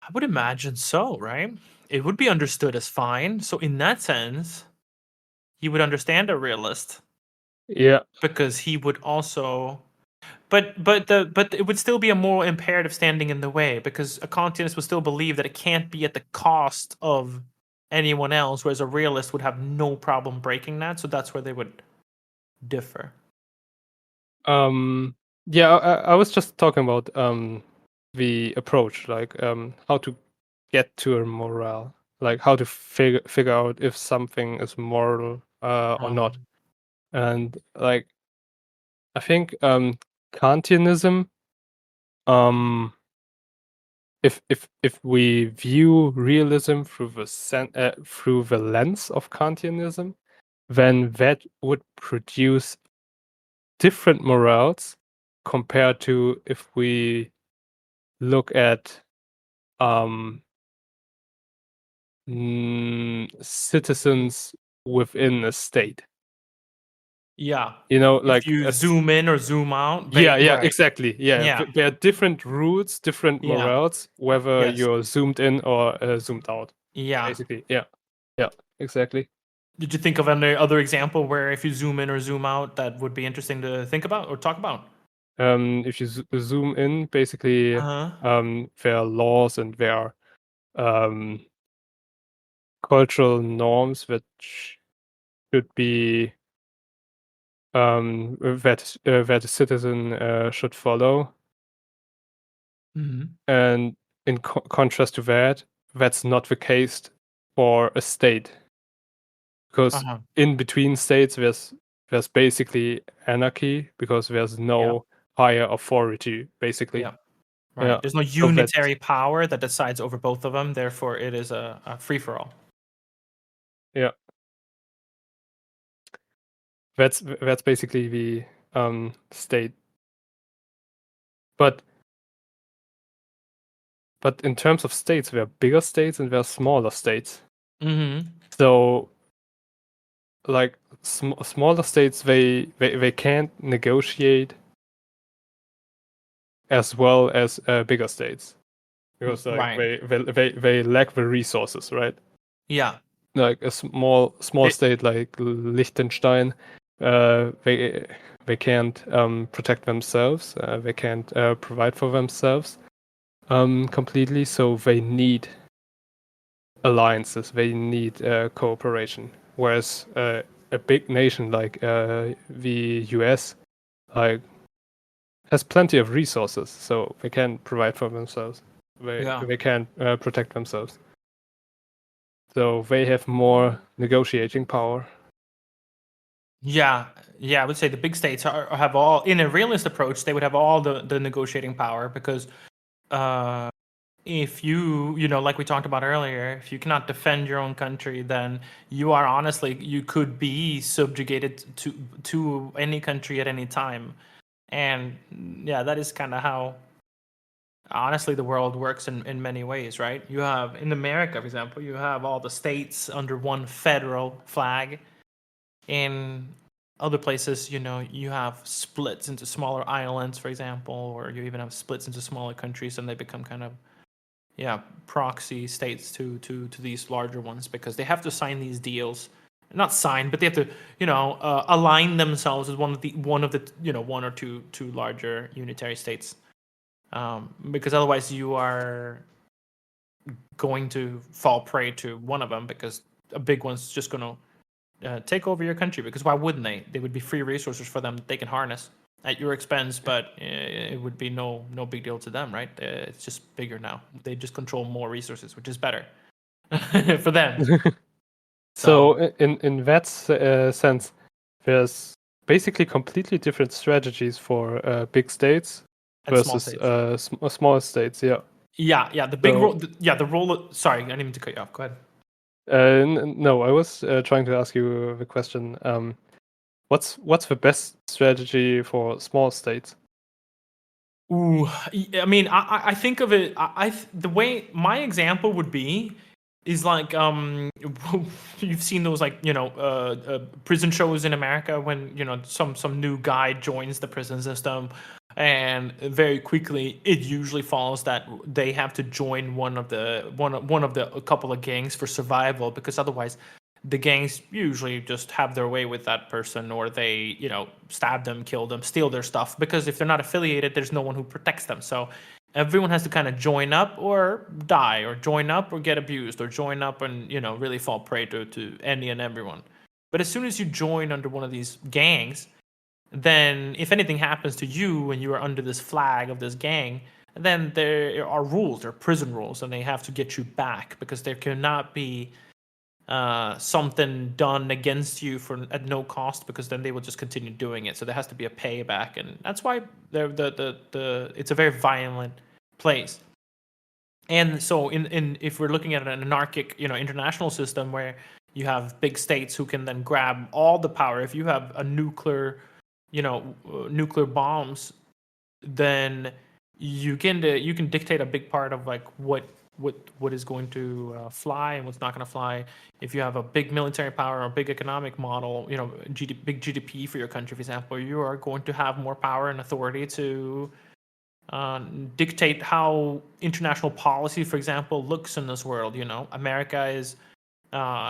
I would imagine so, right? It would be understood as fine. So in that sense, he would understand a realist Yeah. because he would also, but it would still be a moral imperative standing in the way because a Kantianist would still believe that it can't be at the cost of anyone else, whereas a realist would have no problem breaking that. So that's where they would differ. Yeah, I was just talking about the approach, like how to get to a morale, like how to figure out if something is moral or not. And like I think Kantianism, if we view realism through through the lens of Kantianism, then that would produce different morals compared to if we look at citizens within a state. Yeah. If Like you zoom in or zoom out, yeah, right. exactly. Yeah, Yeah. there are different rules, different Yeah. morals, whether Yes. you're zoomed in or zoomed out. Yeah. Basically, yeah, exactly. Did you think of any other example where if you zoom in or zoom out, that would be interesting to think about or talk about? If you zoom in, basically, Uh-huh. there are laws and there are cultural norms that should be that a citizen should follow. And in contrast to that, that's not the case for a state, because Uh-huh. in between states there's basically anarchy because there's Yeah. no higher authority, basically. Yeah. Right. Yeah. There's no So that unitary power that decides over both of them. Therefore, it is a free for all. yeah, that's basically the state. But in terms of states, there are bigger states and there are smaller states. Mm-hmm. So like smaller states, they can't negotiate as well as bigger states because like Right. they lack the resources, right? Yeah. Like a small They, state like Liechtenstein, they can't protect themselves. They can't provide for themselves completely. So they need alliances. They need cooperation. Whereas a big nation like the US, like has plenty of resources, so they can provide for themselves. yeah. They can protect themselves. So they have more negotiating power. Yeah, yeah, I would say the big states have all, in a realist approach, they would have all the negotiating power because uh, if you know, like we talked about earlier, if you cannot defend your own country, then you are honestly, you could be subjugated to any country at any time. And yeah, that is kind of how honestly the world works in many ways, right? You have in America, for example, you have all the states under one federal flag. In other places, you know, you have splits into smaller islands, for example, or you even have splits into smaller countries, and they become kind of proxy states to these larger ones because they have to sign these deals. Not sign, but they have to, you know, align themselves with one of the you know, one or two larger unitary states, because otherwise you are going to fall prey to one of them because a big one's just going to take over your country, because why wouldn't they? They would be free resources for them that they can harness at your expense, but it would be no big deal to them, right? It's just bigger now. They just control more resources, which is better for them. So So in that sense, there's basically completely different strategies for big states at small versus states, smaller states. Yeah. yeah, the big So role, yeah, the role. Sorry, I didn't mean to cut you off. Go ahead. no, I was trying to ask you the question. What's the best strategy for small states? Ooh, I mean, I think of it. The way my example would be is like you've seen those, like, you know, prison shows in America when, you know, some new guy joins the prison system, and very quickly it usually follows that they have to join one of the a couple of gangs for survival, because otherwise the gangs usually just have their way with that person, or they, you know, stab them, kill them, steal their stuff, because if they're not affiliated, there's no one who protects them. So everyone has to kind of join up or die, or join up or get abused, or join up and, you know, really fall prey to any and everyone. But as soon as you join under one of these gangs, then if anything happens to you and you are under this flag of this gang, then there are rules, there are prison rules, and they have to get you back, because there cannot be something done against you for at no cost, because then they will just continue doing it. So there has to be a payback, and that's why the it's a very violent place. And so in if we're looking at an anarchic, you know, international system where you have big states who can then grab all the power, if you have a nuclear, you know, nuclear bombs, then you can dictate a big part of like what is going to fly and what's not going to fly. If you have a big military power or a big economic model, you know, big GDP for your country, for example, you are going to have more power and authority to dictate how international policy, for example, looks in this world. You know, America is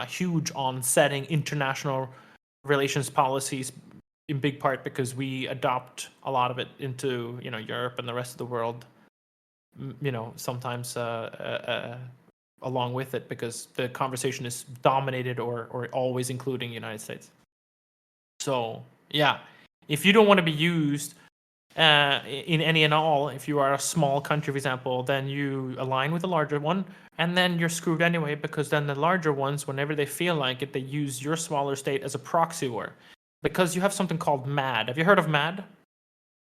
huge on setting international relations policies, in big part because we adopt a lot of it into, you know, Europe and the rest of the world. You know, sometimes along with it, because the conversation is dominated or always including United States. So yeah, if you don't want to be used in any and all, if you are a small country, for example, then you align with a larger one, and then you're screwed anyway, because then the larger ones, whenever they feel like it, they use your smaller state as a proxy war, because you have something called MAD. Have you heard of MAD?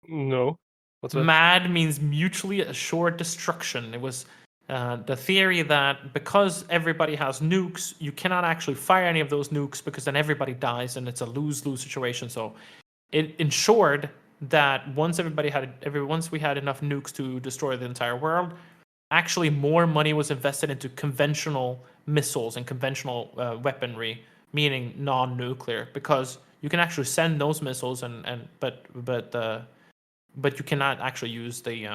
No. What's that? MAD means mutually assured destruction. It was the theory that because everybody has nukes, you cannot actually fire any of those nukes, because then everybody dies and it's a lose-lose situation. So it ensured that once we had enough nukes to destroy the entire world, actually more money was invested into conventional missiles and conventional weaponry, meaning non-nuclear, because you can actually send those missiles but you cannot actually use the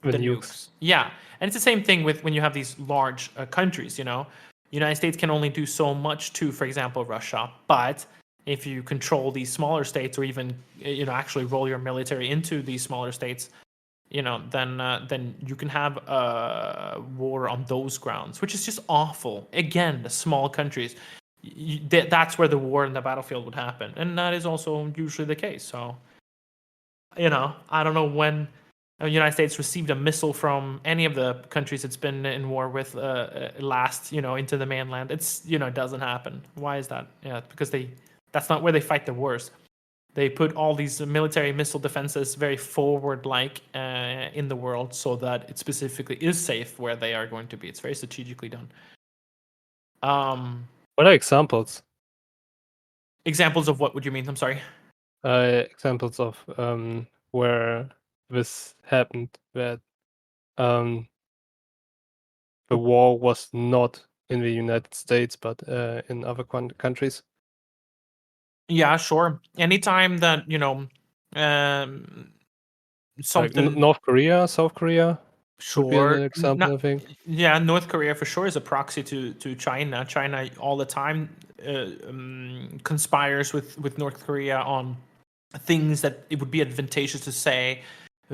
nukes. Yeah, and it's the same thing with when you have these large countries. United States can only do so much to, for example, Russia. But if you control these smaller states, or even actually roll your military into these smaller states, then you can have a war on those grounds, which is just awful. Again, the small countries, that's where the war in the battlefield would happen, and that is also usually the case. So, I don't know when the United States received a missile from any of the countries it's been in war with last, into the mainland. It doesn't happen. Why is that? Yeah, because that's not where they fight the wars. They put all these military missile defenses very forward-like in the world, so that it specifically is safe where they are going to be. It's very strategically done. What are examples? Examples of what would you mean? I'm sorry. Examples of where this happened, that the war was not in the United States, but in other countries. Yeah, sure. Anytime that something like North Korea, South Korea would be an sure. example, I think. Yeah, North Korea for sure is a proxy to China. China all the time conspires with North Korea on things that it would be advantageous to say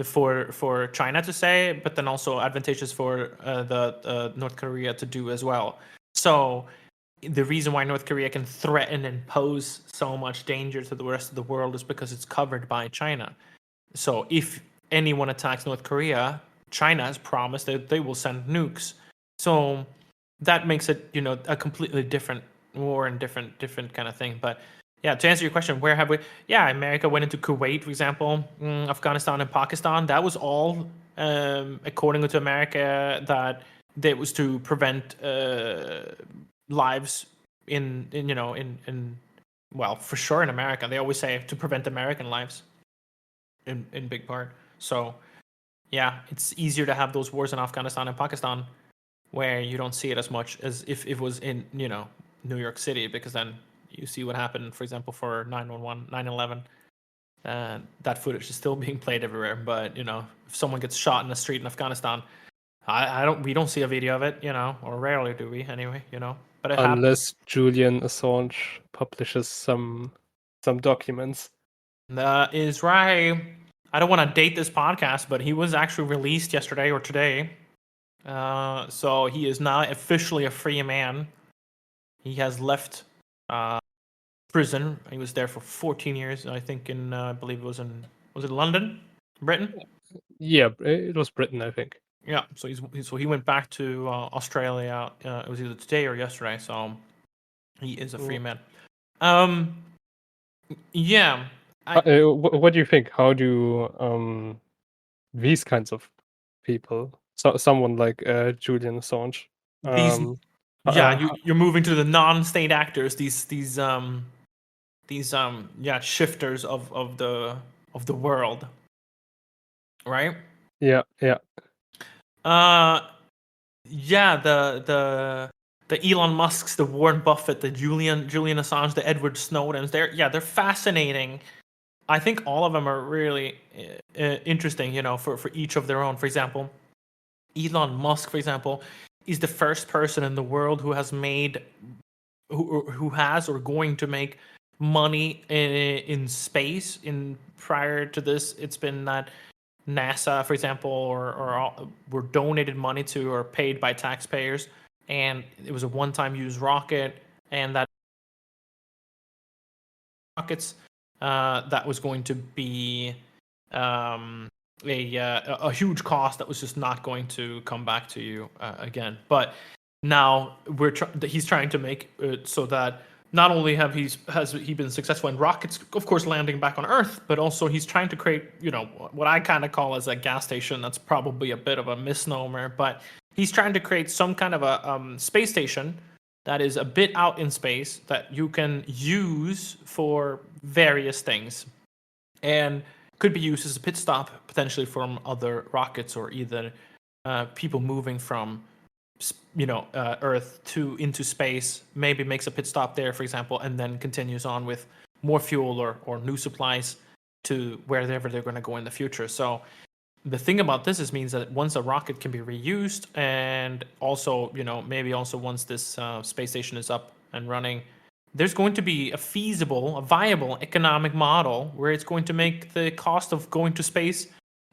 for China to say, but then also advantageous for the North Korea to do as well. So the reason why North Korea can threaten and pose so much danger to the rest of the world is because it's covered by China. So if anyone attacks North Korea, China has promised that they will send nukes. So that makes it, a completely different war and different kind of thing. But yeah, to answer your question, where have we? Yeah, America went into Kuwait, for example, Afghanistan and Pakistan. That was all, according to America, that was to prevent lives in well, for sure in America. They always say to prevent American lives in big part. So yeah, it's easier to have those wars in Afghanistan and Pakistan where you don't see it as much as if it was in, New York City, because then you see what happened, for example, for 9/11, 9/11. That footage is still being played everywhere. But, if someone gets shot in the street in Afghanistan, we don't see a video of it, or rarely do we anyway, but it happens. Unless Julian Assange publishes some documents. That is right. I don't want to date this podcast, but he was actually released yesterday or today. So he is now officially a free man. He has left prison. He was there for 14 years, I think, I believe was it London, Britain? Yeah, it was Britain, I think. Yeah, so he went back to Australia. It was either today or yesterday. So he is a free man. Yeah. What do you think? How do these kinds of people, someone like Julian Assange, you're moving to the non-state actors. These shifters of the world, right? Yeah. Yeah, the Elon Musks, the Warren Buffett, the Julian Assange, the Edward Snowdens. They're fascinating. I think all of them are really interesting, for each of their own. For example, Elon Musk, for example, is the first person in the world who has or going to make money in space. Prior to this, it's been that NASA, for example, or were donated money to or paid by taxpayers, and it was a one-time use rocket, and that rockets that was going to be a huge cost that was just not going to come back to you again. But now he's trying to make it so that not only has he been successful in rockets, of course, landing back on Earth, but also he's trying to create, what I kind of call as a gas station. That's probably a bit of a misnomer, but he's trying to create some kind of a space station that is a bit out in space that you can use for various things. and could be used as a pit stop potentially from other rockets or either people moving from Earth into space. Maybe makes a pit stop there, for example, and then continues on with more fuel or new supplies to wherever they're going to go in the future. So the thing about this is means that once a rocket can be reused, and also maybe also once this space station is up and running, there's going to be a viable economic model where it's going to make the cost of going to space,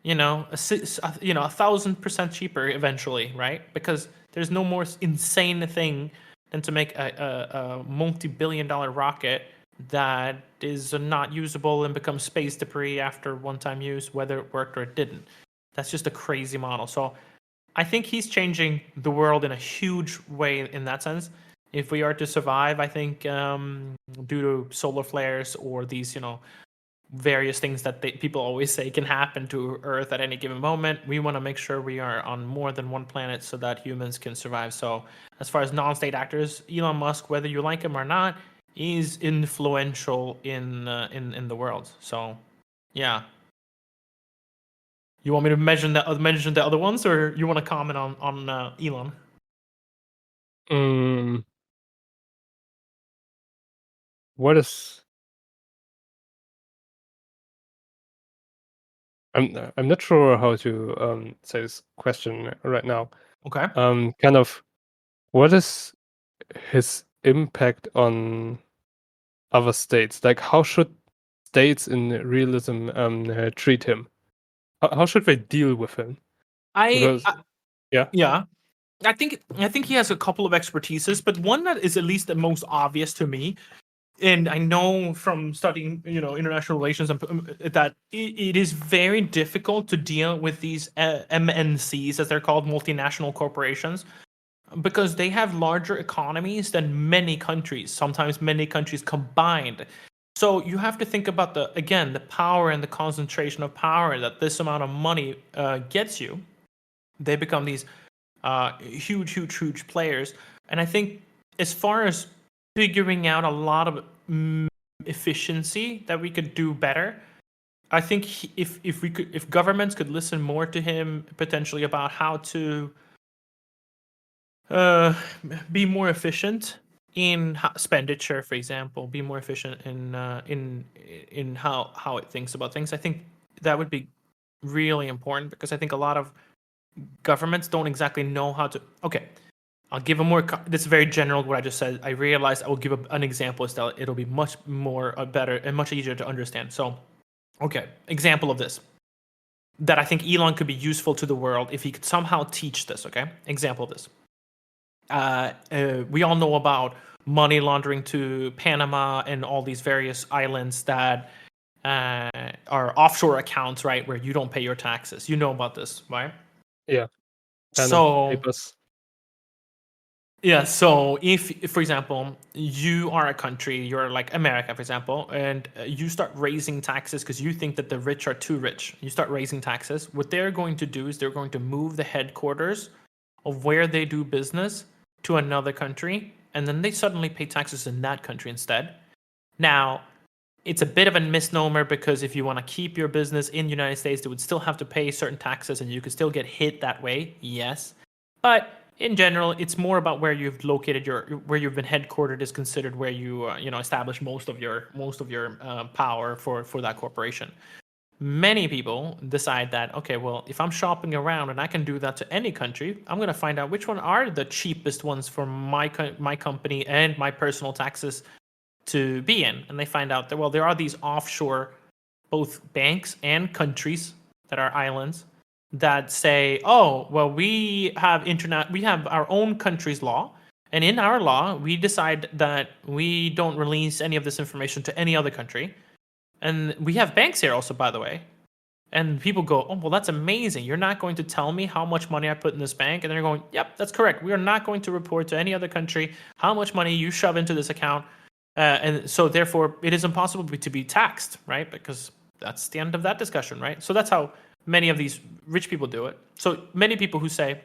1,000% cheaper eventually, right? Because there's no more insane thing than to make a multi-billion-dollar rocket that is not usable and becomes space debris after one-time use, whether it worked or it didn't. That's just a crazy model. So I think he's changing the world in a huge way in that sense. If we are to survive, I think due to solar flares or these, various things that people always say can happen to Earth at any given moment, we want to make sure we are on more than one planet so that humans can survive. So as far as non-state actors, Elon Musk, whether you like him or not, is influential in the world. So yeah. You want me to mention the other ones, or you want to comment on Elon? What is? I'm not sure how to say this question right now. Okay. Kind of, what is his impact on other states? Like, how should states in realism treat him? How should they deal with him? I, Because I yeah, yeah, I think he has a couple of expertises, but one that is at least the most obvious to me, and I know from studying international relations that it is very difficult to deal with these MNCs, as they're called, multinational corporations, because they have larger economies than many countries, sometimes many countries combined. So you have to think about the power and the concentration of power that this amount of money gets you. They become these huge players. And I think as far as figuring out a lot of efficiency that we could do better, I think if governments could listen more to him potentially about how to be more efficient in expenditure, for example, be more efficient in how it thinks about things. I think that would be really important, because I think a lot of governments don't exactly know how to. Okay, I'll give a more. This is very general what I just said. I realized I will give an example so it'll be much more better and much easier to understand. So, okay, example of this that I think Elon could be useful to the world if he could somehow teach this. Okay, example of this. We all know about money laundering to Panama and all these various islands that are offshore accounts, right, where you don't pay your taxes. You know about this, right? yeah, Panama So Papers. yeah, so if for example you are a country, you're like America, for example, and you start raising taxes because you think that the rich are too rich. You start raising taxes. What they're going to do is they're going to move the headquarters of where they do business to another country, and then they suddenly pay taxes in that country instead. Now, it's a bit of a misnomer, because if you want to keep your business in the United States, they would still have to pay certain taxes and you could still get hit that way, yes. But in general, it's more about where you've located where you've been headquartered is considered where you establish most of your power for that corporation. Many people decide that, okay, well, if I'm shopping around and I can do that to any country, I'm going to find out which one are the cheapest ones for my company and my personal taxes to be in. And they find out that, well, there are these offshore both banks and countries that are islands that say, oh, well, we have our own country's law, and in our law we decide that we don't release any of this information to any other country. And we have banks here also, by the way. And people go, oh, well, that's amazing. You're not going to tell me how much money I put in this bank. And they're going, yep, that's correct. We are not going to report to any other country how much money you shove into this account. And so therefore it is impossible to be taxed, right? Because that's the end of that discussion, right? So that's how many of these rich people do it. So many people who say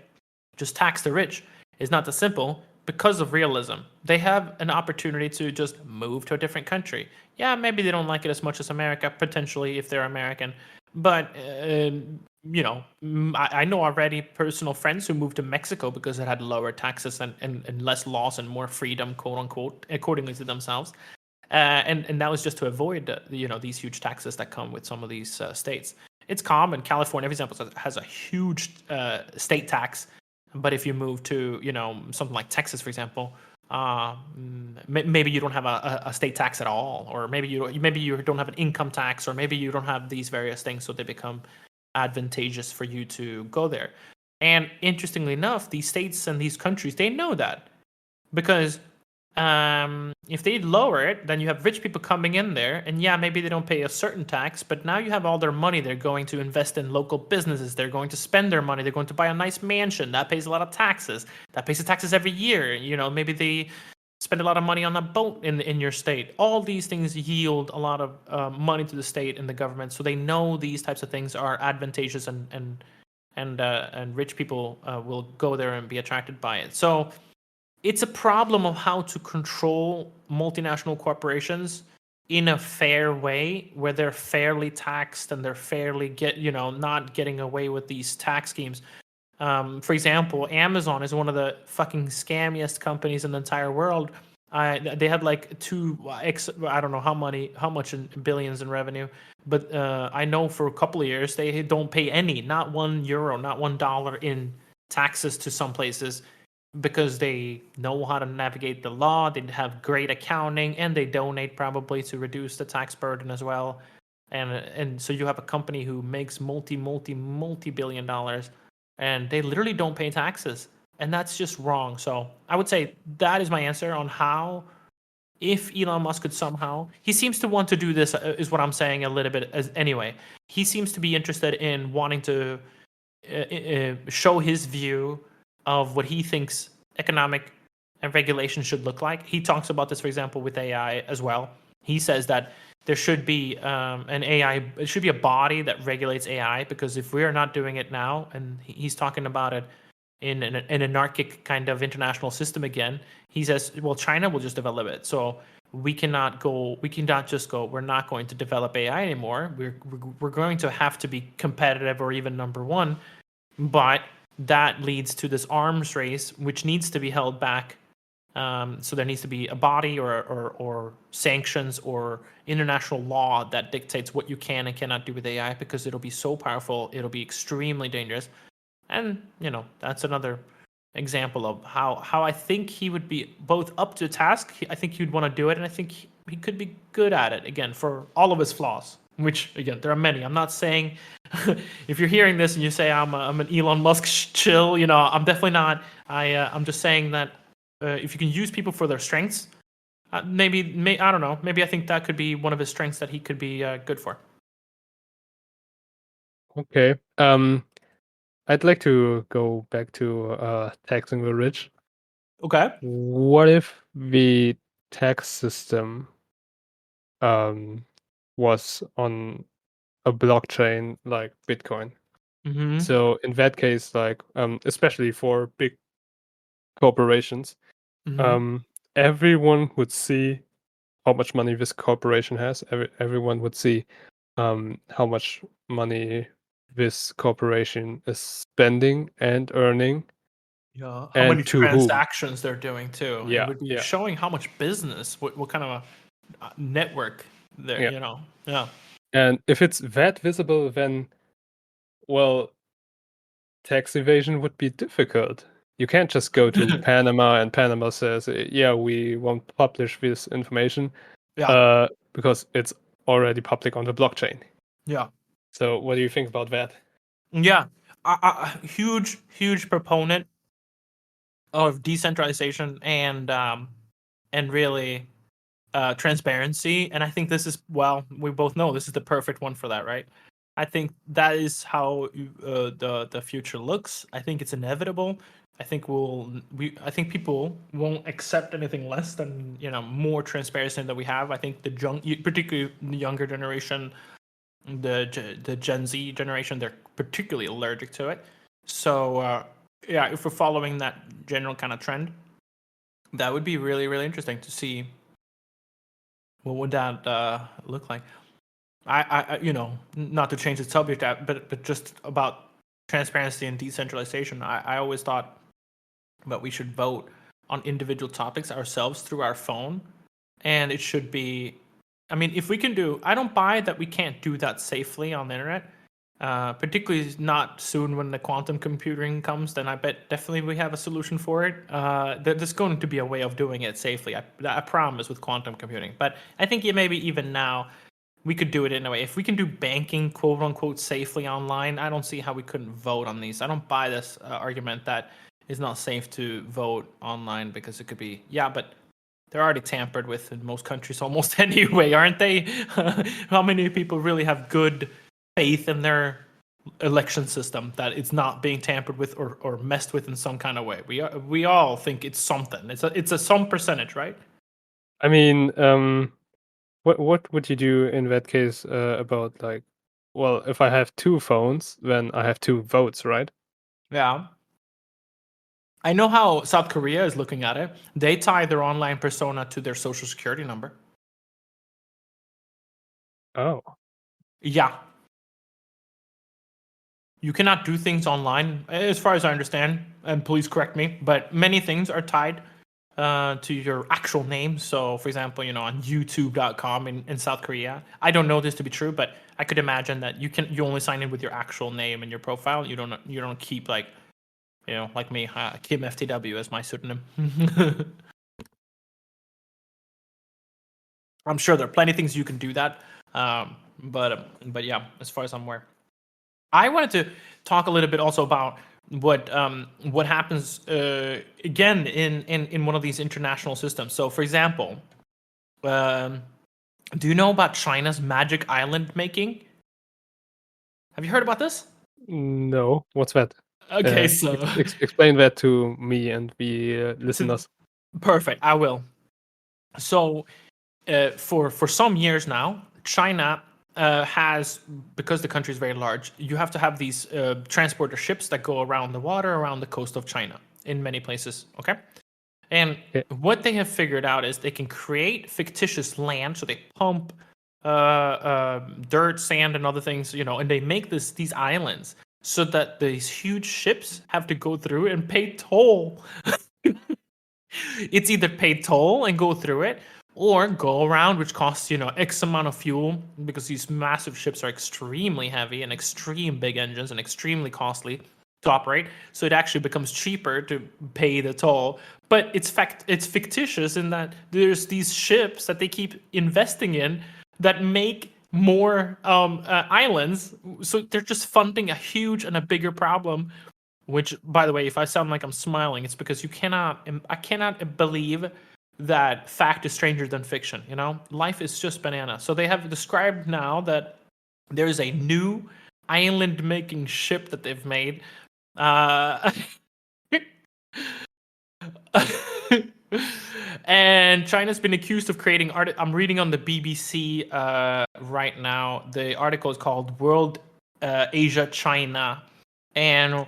just tax the rich is not that simple. because of realism. They have an opportunity to just move to a different country. Yeah, maybe they don't like it as much as America, potentially, if they're American. But, I know already personal friends who moved to Mexico because it had lower taxes and less laws and more freedom, quote unquote, accordingly to themselves. And that was just to avoid, these huge taxes that come with some of these states. It's common. California, for example, has a huge state tax, but if you move to, something like Texas, for example, maybe you don't have a state tax at all, or maybe you don't have an income tax, or maybe you don't have these various things, so they become advantageous for you to go there. And interestingly enough, these states and these countries, they know that, because if they lower it, then you have rich people coming in there, and yeah, maybe they don't pay a certain tax, but now you have all their money. They're going to invest in local businesses. They're going to spend their money. They're going to buy a nice mansion that pays a lot of taxes. That pays the taxes every year. Maybe they spend a lot of money on a boat in your state. All these things yield a lot of money to the state and the government, so they know these types of things are advantageous, and rich people will go there and be attracted by it. So it's a problem of how to control multinational corporations in a fair way, where they're fairly taxed and they're fairly not getting away with these tax schemes. For example, Amazon is one of the fucking scammiest companies in the entire world. They had like I don't know how much in billions in revenue, but I know for a couple of years they don't pay not €1, not $1 in taxes to some places, because they know how to navigate the law. They have great accounting, and they donate probably to reduce the tax burden as well. And so you have a company who makes multi-billion dollars, and they literally don't pay taxes, and that's just wrong. So I would say that is my answer on how, if Elon Musk could somehow, he seems to want to do this, is what I'm saying a little bit anyway. He seems to be interested in wanting to show his view of what he thinks economic and regulation should look like. He talks about this, for example, with AI as well. He says that there should be an AI, it should be a body that regulates AI, because if we are not doing it now, and he's talking about it in an anarchic kind of international system again, he says, well, China will just develop it. So we cannot just go, we're not going to develop AI anymore. We're going to have to be competitive, or even number one. But that leads to this arms race, which needs to be held back. So there needs to be a body or sanctions or international law that dictates what you can and cannot do with AI, because it'll be so powerful, it'll be extremely dangerous. And that's another example of how I think he would be both up to the task. I think he'd want to do it, and I think he could be good at it, again, for all of his flaws, which, again, there are many. I'm not saying if you're hearing this and you say I'm an Elon Musk chill, I'm definitely not. I'm just saying that if you can use people for their strengths, I don't know. Maybe I think that could be one of his strengths that he could be good for. Okay. I'd like to go back to taxing the rich. Okay. What if the tax system was on a blockchain like Bitcoin? Mm-hmm. So in that case, like especially for big corporations, Mm-hmm. everyone would see how much money this corporation has. Everyone would see how much money this corporation is spending and earning, Yeah. How and many to whom. transactions they're doing too? It Yeah, would be yeah, showing how much business, what kind of a network there. yeah. Yeah. And if it's that visible, then, well, tax evasion would be difficult. You can't just go to Panama and Panama says, yeah, we won't publish this information Yeah. because it's already public on the blockchain. Yeah. So what do you think about that? Yeah. Huge proponent of decentralization and really transparency. And I think this is, well, we both know this is the perfect one for that, right? I think that is how the future looks. I think it's inevitable. I think I think people won't accept anything less than more transparency that we have. I think particularly the younger generation, the Gen Z generation, they're particularly allergic to it. So yeah, if we're following that general kind of trend, That would be really, really interesting to see. What would that look like? I not to change the subject, but just about transparency and decentralization. I always thought that we should vote on individual topics ourselves through our phone, and it should be. I mean, if we can do, I don't buy that we can't do that safely on the internet. Particularly not soon when the quantum computing comes, then I bet definitely we have a solution for it. There's going to be a way of doing it safely. I promise with quantum computing. But I think maybe even now we could do it in a way. If we can do banking, quote unquote, safely online, I don't see how we couldn't vote on these. I don't buy this argument that it's not safe to vote online because it could be, yeah, but they're already tampered with in most countries almost anyway, aren't they? How many people really have good faith in their election system that it's not being tampered with or messed with in some kind of way? We all think it's something. It's a some percentage, right? I mean, what would you do in that case about like, well, if I have two phones, then I have two votes, right? Yeah. I know how South Korea is looking at it. They tie their online persona to their social security number. Oh, Yeah. You cannot do things online, as far as I understand, and please correct me, but many things are tied to your actual name. So, for example, on YouTube.com in South Korea, I don't know this to be true, but I could imagine that you only sign in with your actual name and your profile. You don't keep like like me, Kim FTW as my pseudonym. I'm sure there are plenty of things you can do that, but yeah, as far as I'm aware. I wanted to talk a little bit also about what happens again in one of these international systems. So, for example, do you know about China's magic island making? Have you heard about this? no. What's that? Okay, so Explain that to me and the listeners. perfect. I will. So, for some years now, China has, because the country is very large, you have to have these transporter ships that go around the water around the coast of China in many places. Okay, and Yeah. what they have figured out is they can create fictitious land. So they pump dirt, sand, and other things, and they make these islands so that these huge ships have to go through and pay toll. It's either pay toll and go through it, or go around, which costs X amount of fuel, because these massive ships are extremely heavy and extreme big engines and extremely costly to operate. So it actually becomes cheaper to pay the toll. But it's fictitious in that there's these ships that they keep investing in that make more islands. So they're just funding a huge and a bigger problem. Which, by the way, if I sound like I'm smiling, it's because I cannot believe that fact is stranger than fiction. Life is just banana. So they have described now that there is a new island-making ship that they've made. And China's been accused of creating art. I'm reading on the BBC right now. The article is called World Asia China. And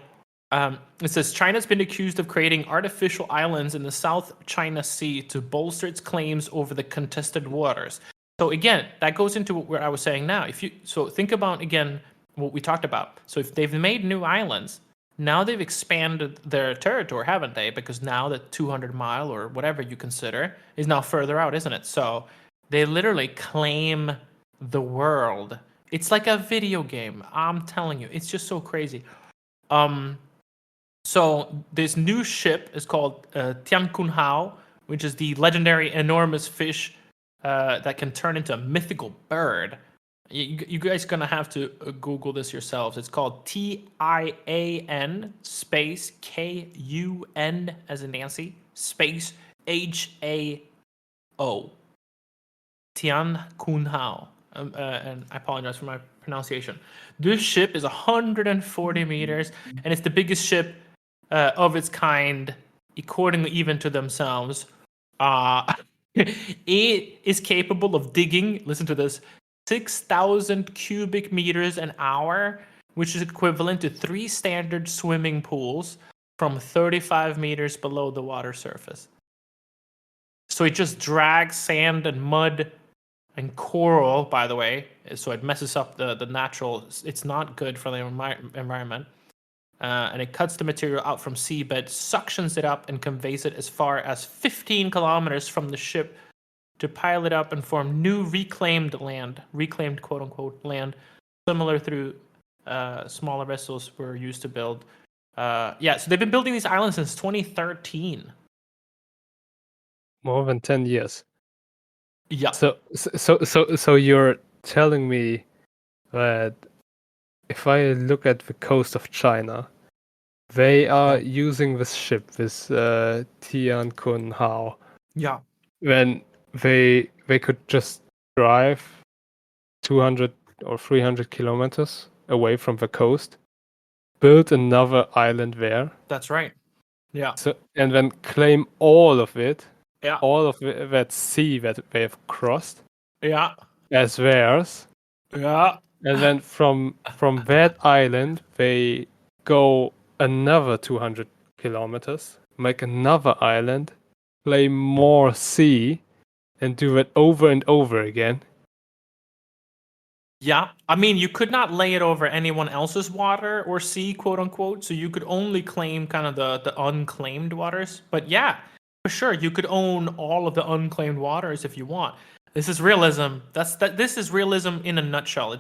it says China's been accused of creating artificial islands in the South China Sea to bolster its claims over the contested waters. So again, that goes into what I was saying now. So think about again what we talked about. So if they've made new islands, now they've expanded their territory, haven't they? Because now the 200-mile or whatever you consider is now further out, isn't it? So they literally claim the world. It's like a video game. I'm telling you, it's just so crazy. So this new ship is called Tiankunhao, which is the legendary enormous fish that can turn into a mythical bird. You guys gonna have to Google this yourselves. It's called TIAN space KUN as in Nancy space HAO. Tiankunhao. And I apologize for my pronunciation. This ship is 140 meters, and it's the biggest ship of its kind, according even to themselves. It is capable of digging, listen to this, 6,000 cubic meters an hour, which is equivalent to 3 standard swimming pools from 35 meters below the water surface. So it just drags sand and mud and coral, by the way, so it messes up the natural. It's not good for the environment. And it cuts the material out from seabed, suctions it up, and conveys it as far as 15 kilometers from the ship to pile it up and form new reclaimed land, reclaimed quote unquote land, similar through smaller vessels were used to build. Yeah, so they've been building these islands since 2013. More than 10 years. Yeah. So you're telling me that if I look at the coast of China, they are using this ship, this Tian Kun Hao, Yeah. when they could just drive 200 or 300 kilometers away from the coast, build another island there. That's right. Yeah. So and then claim all of it, Yeah. all of that sea that they have crossed Yeah. as theirs. Yeah. And then from that island, they go another 200 kilometers, make another island, play more sea, and do it over and over again. Yeah. I mean, you could not lay it over anyone else's water or sea, quote unquote. So you could only claim kind of the unclaimed waters. But yeah, for sure, you could own all of the unclaimed waters if you want. This is realism. This is realism in a nutshell.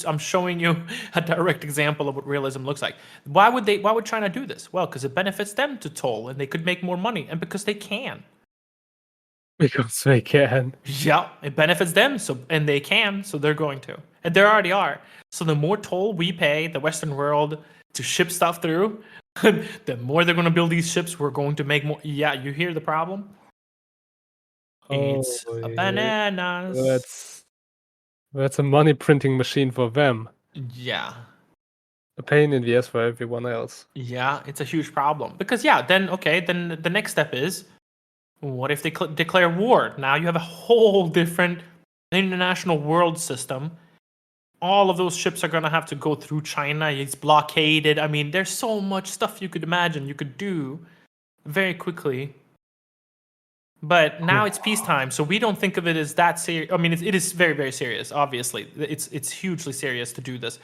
I'm showing you a direct example of what realism looks like. Why would China do this? Well, because it benefits them to toll and they could make more money, and because they can. Because they can. Yeah, it benefits them, and they can, so they're going to, and they already are. So the more toll we pay the Western world to ship stuff through, the more they're going to build these ships. We're going to make more. Yeah, you hear the problem? It's a Yeah. bananas. That's a money printing machine for them. Yeah, A pain in the ass for everyone else. yeah, it's a huge problem because then the next step is, what if they declare war? Now you have a whole different international world system. All of those ships are going to have to go through China. It's blockaded. I mean, there's so much stuff you could imagine you could do very quickly. But now it's peacetime, so we don't think of it as that serious. I mean, it is very, very serious. Obviously, it's hugely serious to do this.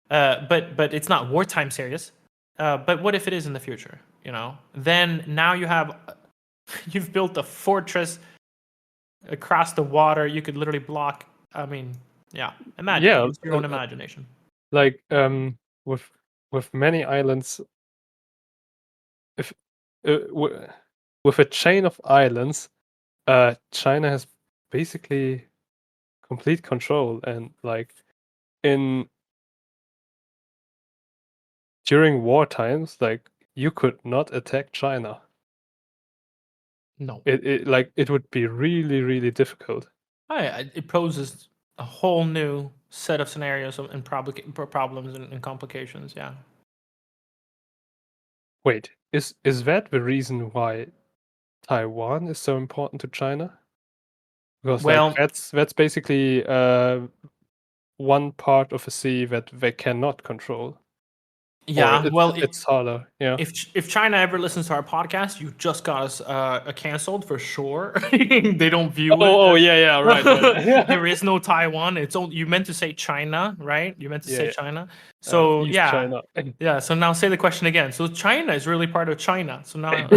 But it's not wartime serious. But what if it is in the future? You know, then now you've built a fortress across the water. You could literally block. I mean, yeah. Imagine. Yeah, Use your own imagination. like with many islands, if with a chain of islands, China has basically complete control, and like in during war times, like you could not attack China. No. It would be really, really difficult. It poses a whole new set of scenarios and problems and complications. Yeah. Wait, is that the reason why Taiwan is so important to China? Because like Well, that's basically one part of a sea that they cannot control, or yeah. Well, it's harder. Yeah. if China ever listens to our podcast, you just got us canceled for sure. They don't view it. Oh yeah, yeah, right. There is no Taiwan. It's only, you meant to say China, right? You meant to say Yeah. China. So East China. yeah. So now say the question again. So China is really part of China. So now.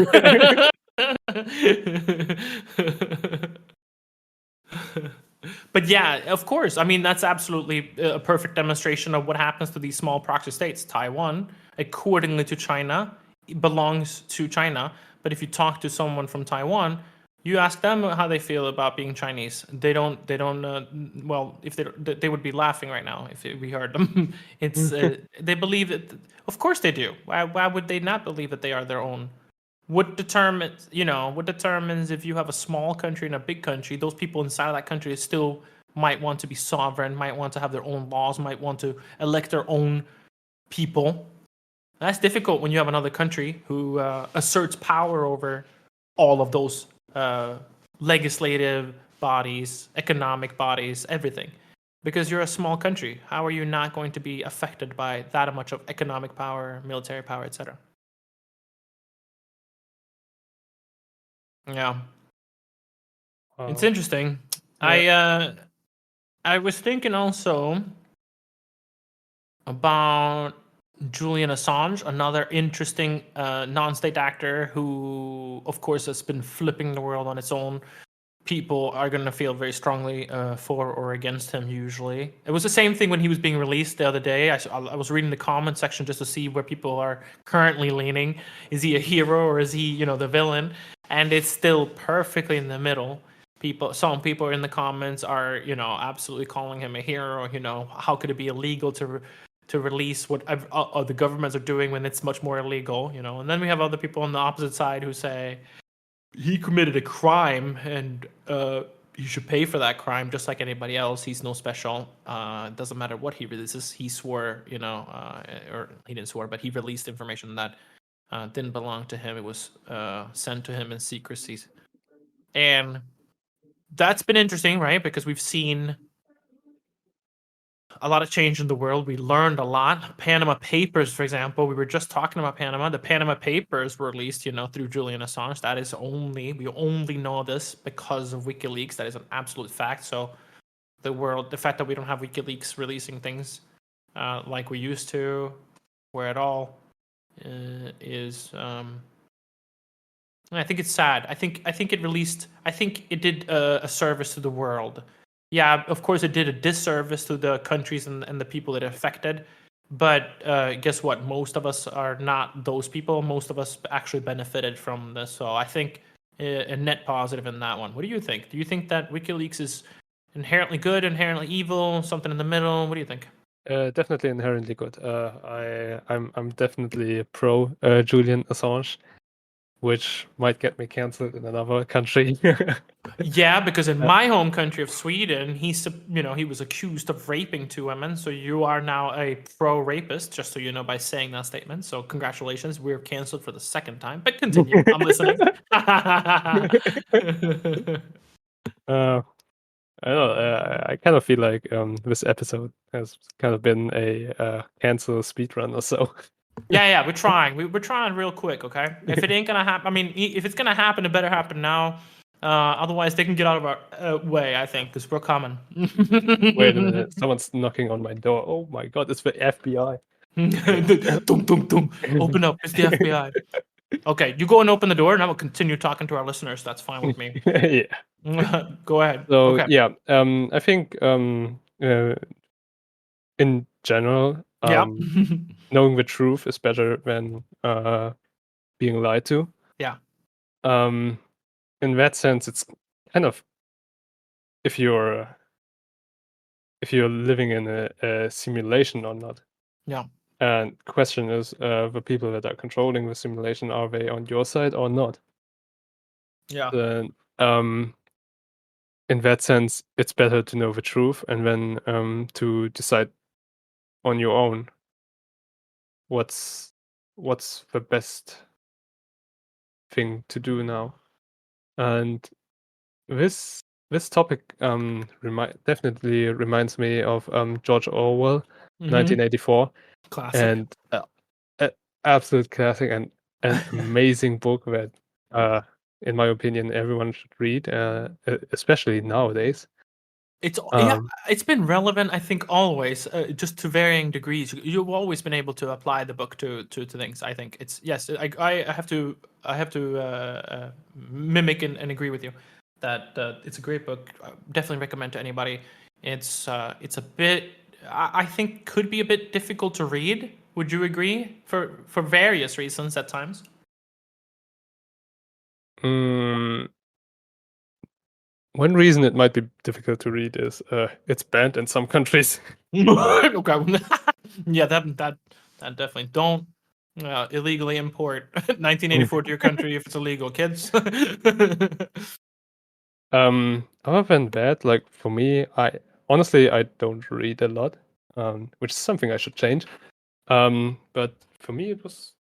But yeah, of course. I mean, that's absolutely a perfect demonstration of what happens to these small proxy states. Taiwan, accordingly to China, belongs to China. But if you talk to someone from Taiwan, you ask them how they feel about being Chinese. They don't. They don't. Well, if they would be laughing right now if we heard them. It's they believe it. Of course they do. Why would they not believe that they are their own? What determines if you have a small country and a big country? Those people inside of that country still might want to be sovereign, might want to have their own laws, might want to elect their own people. That's difficult when you have another country who asserts power over all of those legislative bodies, economic bodies, everything. Because you're a small country, how are you not going to be affected by that much of economic power, military power, etc.? Yeah. It's Wow. interesting. Yeah. I was thinking also about Julian Assange, another interesting non-state actor who, of course, has been flipping the world on its own. People are going to feel very strongly for or against him usually. It was the same thing when he was being released the other day. I was reading the comment section just to see where people are currently leaning. Is he a hero or is he, the villain? And it's still perfectly in the middle. Some people in the comments are, absolutely calling him a hero. How could it be illegal to release what the governments are doing when it's much more illegal? And then we have other people on the opposite side who say he committed a crime and he should pay for that crime just like anybody else. He's no special. It doesn't matter what he releases. He swore, or he didn't swear, but he released information that didn't belong to him. It was sent to him in secrecy. And that's been interesting, right? Because we've seen a lot of change in the world. We learned a lot. Panama Papers, for example, we were just talking about Panama. The Panama Papers were released, through Julian Assange. We only know this because of WikiLeaks. That is an absolute fact. So the fact that we don't have WikiLeaks releasing things like we used to, where at all, is I think it's sad. I think it released. I think it did a service to the world. Yeah, of course it did a disservice to the countries and the people it affected. But guess what? Most of us are not those people. Most of us actually benefited from this. So I think a net positive in that one. What do you think? Do you think that WikiLeaks is inherently good, inherently evil, something in the middle? What do you think? Definitely inherently good. I'm definitely pro Julian Assange, which might get me cancelled in another country. Yeah, because in Uh, my home country of Sweden, he was accused of raping two women. So you are now a pro rapist, just so you know, by saying that statement. So congratulations, we're canceled for the second time. But continue, I'm listening. uh, I don't know. I kind of feel like this episode has kind of been a cancel speedrun or so. Yeah, we're trying. We're trying real quick, okay? If it ain't gonna happen, I mean, if it's gonna happen, it better happen now. Otherwise, they can get out of our way, I think, because we're coming. Wait a minute, someone's knocking on my door. Oh my god, it's the FBI. Dum, dum, dum. Open up. It's the FBI. Okay, you go and open the door, and I will continue talking to our listeners. That's fine with me. Yeah. Go ahead. So Okay. yeah, I think in general, Yeah. knowing the truth is better than being lied to. Yeah. Um, in that sense, it's kind of if you're living in a simulation or not. Yeah. And question is, the people that are controlling the simulation, are they on your side or not? Yeah. Then, in that sense, it's better to know the truth and then to decide on your own what's the best thing to do now. And this topic definitely reminds me of George Orwell, Mm-hmm. 1984, Classic. and a absolute classic and an amazing book that, in my opinion, everyone should read, especially nowadays. Yeah, Um, it's been relevant, I think, always, just to varying degrees. You've always been able to apply the book to things. I think it's yes. I have to mimic and agree with you that it's a great book. Definitely recommend to anybody. It's a bit. I think could be a bit difficult to read. Would you agree? For various reasons at times. mm, one reason it might be difficult to read is it's banned in some countries. Okay. Yeah, that definitely don't illegally import 1984 to your country if it's illegal, kids. Other than that, like for me, I honestly I don't read a lot, which is something I should change. But for me, it was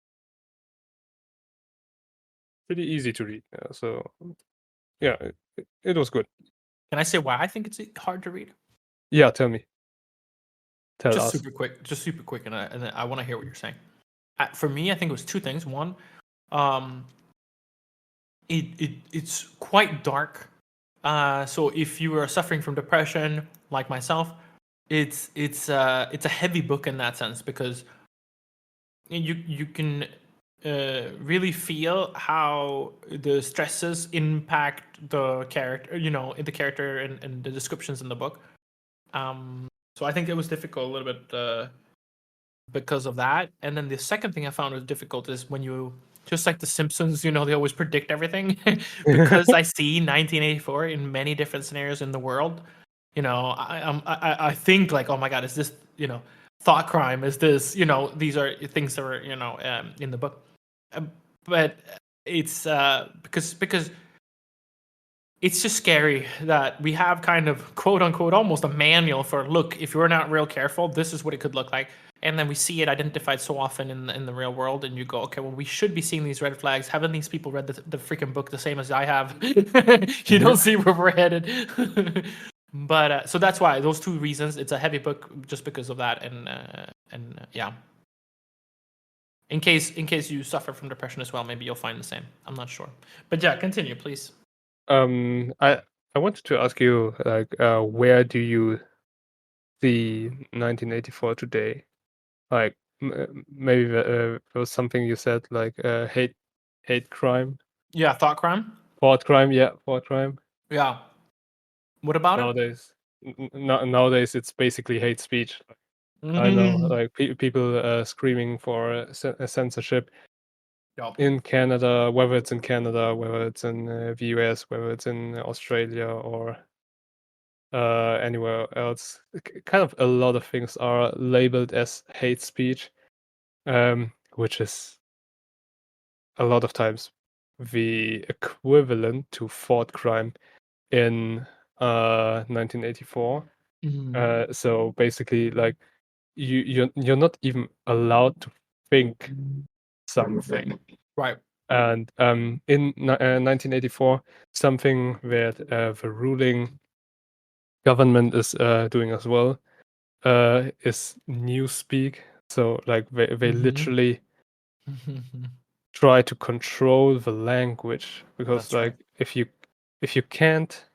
pretty easy to read. So yeah, it was good. Can I say why I think it's hard to read? Yeah, tell me, tell Just us. super quick, and I want to hear what you're saying. For me, I think it was two things. One, um, it's quite dark. So if you are suffering from depression, like myself, it's a heavy book in that sense because you can really feel how the stresses impact the character, the character and the descriptions in the book. So I think it was difficult a little bit because of that. And then the second thing I found was difficult is when you just like the Simpsons, they always predict everything. Because I see 1984 in many different scenarios in the world. I think like, oh my god, is this thought crime? Is this these are things that are in the book, but it's because it's just scary that we have kind of quote unquote almost a manual for look, if you're not real careful, this is what it could look like. And then we see it identified so often in the real world, and you go, okay, well, we should be seeing these red flags. Haven't these people read the freaking book the same as I have? You don't see where we're headed. But so that's why those two reasons. It's a heavy book just because of that, and yeah. In case you suffer from depression as well, maybe you'll find the same. I'm not sure, but yeah, continue, please. I wanted to ask you, like, where do you see 1984 today? Like, maybe there was something you said, like, hate crime, Yeah, thought crime. thought crime. Yeah, thought crime. Yeah. What about it? Nowadays, nowadays it's basically hate speech. I know, Mhm. like people screaming for censorship Yup. in Canada, whether it's in Canada, whether it's in the US, whether it's in Australia or anywhere else. Kind of a lot of things are labeled as hate speech, which is a lot of times the equivalent to thought crime in 1984. So basically, like you're not even allowed to think something. Right. And in 1984, something that the ruling government is doing as well is newspeak. So like they Mhm. literally try to control the language because That's right. like if you can't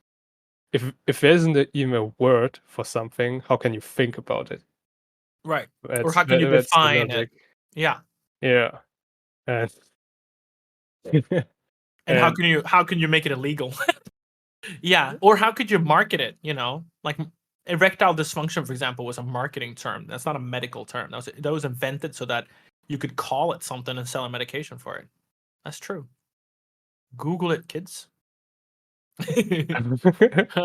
if there isn't even a word for something, how can you think about it? Right. Or how can you That's the define it? logic. Yeah. Yeah, and And how and can you make it illegal? Yeah. Or how could you market it? Like erectile dysfunction, for example, was a marketing term. That's not a medical term. That was invented so that you could call it something and sell a medication for it. That's true. Google it, kids.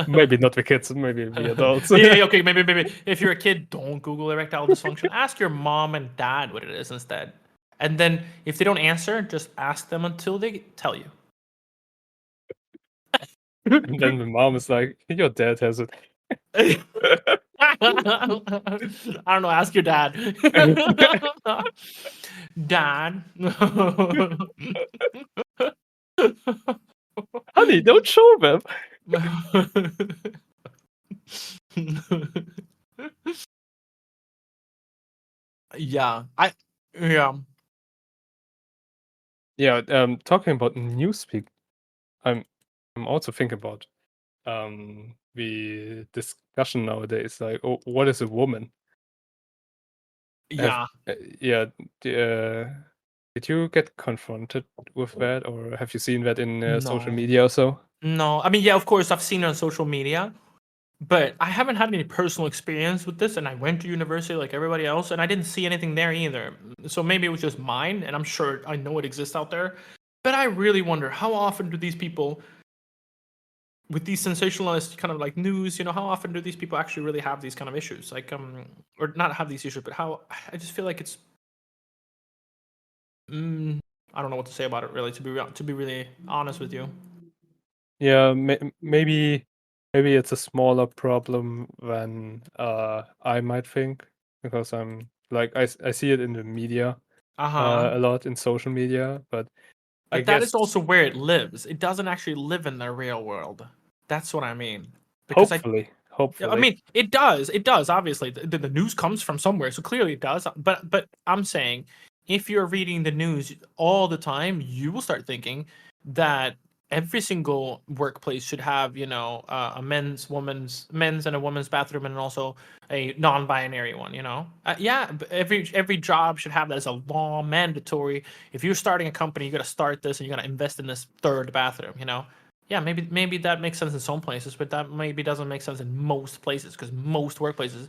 maybe not the kids, maybe the adults. Yeah, okay, maybe if you're a kid, don't Google erectile dysfunction. Ask your mom and dad what it is instead. And then if they don't answer, just ask them until they tell you. And then the mom is like, "Your dad has it." I don't know, ask your dad. Dad. Honey, don't show them. Yeah. Yeah. Yeah, talking about newspeak, I'm also thinking about the discussion nowadays. Like, oh, what is a woman? Have Yeah. yeah, did you get confronted with that, or have you seen that in social No. media or so? No. I mean, yeah, of course I've seen it on social media. But I haven't had any personal experience with this, and I went to university like everybody else, and I didn't see anything there either. So maybe it was just mine, and I'm sure I know it exists out there. But I really wonder how often do these people, with these sensationalist kind of like news, how often do these people actually really have these kind of issues? Like, or not have these issues, but how I just feel like it's, I don't know what to say about it really. To be really honest with you. Yeah, maybe it's a smaller problem than I might think because I'm like I see it in the media Uh huh. a lot in social media, but I But that is guess also where it lives. It doesn't actually live in the real world. That's what I mean. Because hopefully, yeah, I mean, it does. It does. Obviously, the news comes from somewhere, so clearly it does. But I'm saying, if you're reading the news all the time, you will start thinking that every single workplace should have, a men's, men's and a woman's bathroom, and also a non-binary one. Yeah, every job should have that as a law, mandatory. If you're starting a company, you got to start this, and you got to invest in this third bathroom. Yeah, maybe that makes sense in some places, but that maybe doesn't make sense in most places, because most workplaces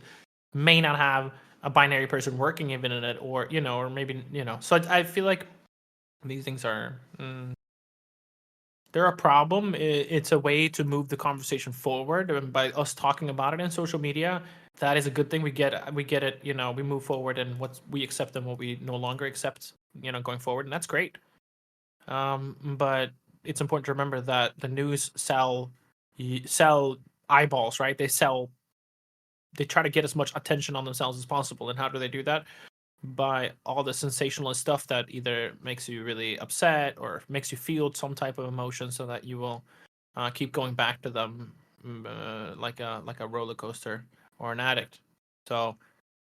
may not have a binary person working even in it, or or maybe So I feel like these things are. They're a problem. It's a way to move the conversation forward, and by us talking about it in social media, that is a good thing. We get it. We move forward, and what we accept and what we no longer accept. Going forward, and that's great. But it's important to remember that the news sell eyeballs, right? They try to get as much attention on themselves as possible, and how do they do that? By all the sensationalist stuff that either makes you really upset or makes you feel some type of emotion, so that you will keep going back to them, like a roller coaster or an addict. So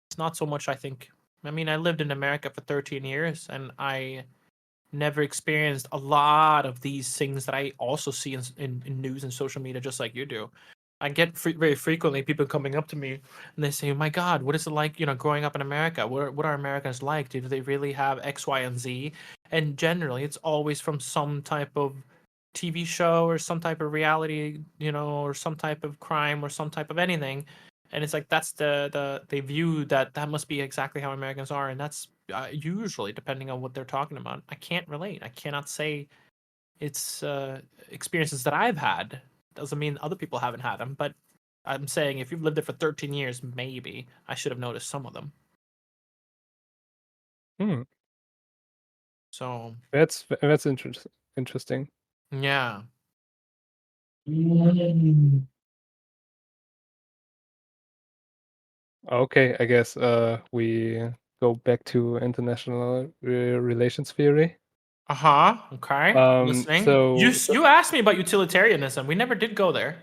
it's not so much, I think. I mean, I lived in America for 13 years, and I never experienced a lot of these things that I also see in news and social media, just like you do. I get very frequently people coming up to me, and they say, "My God, what is it like, growing up in America? What are Americans like? Do they really have X, Y, and Z?" And generally, it's always from some type of TV show or some type of reality, or some type of crime or some type of anything. And it's like that's they view that must be exactly how Americans are, and that's usually depending on what they're talking about. I can't relate. I cannot say it's experiences that I've had. Doesn't mean other people haven't had them, but I'm saying if you've lived there for 13 years, maybe I should have noticed some of them. Hmm. So That's interesting. yeah. Okay, I guess we go back to international relations theory. Uh-huh. Okay. Listening. You So you asked me about utilitarianism. We never did go there.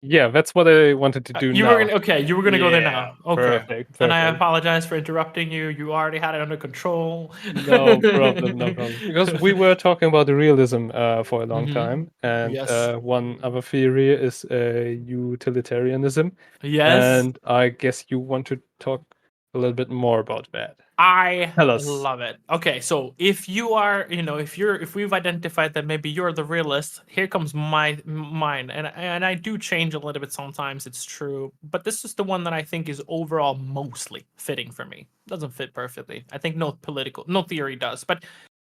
yeah, that's what I wanted to do You were now. gonna okay. You were gonna go there Yeah, now. Okay. perfect, And I perfect. apologize for interrupting you. You already had it under control. No problem, no problem. Because we were talking about the realism for a long Mm-hmm. time, and Yes. one other theory is utilitarianism, Yes. and I guess you want to talk a little bit more about that. I Tell us. love it. Okay, so if you are, if we've identified that maybe you're the realist, here comes mine, and I do change a little bit sometimes. It's true, but this is the one that I think is overall mostly fitting for me. Doesn't fit perfectly. I think no theory does, but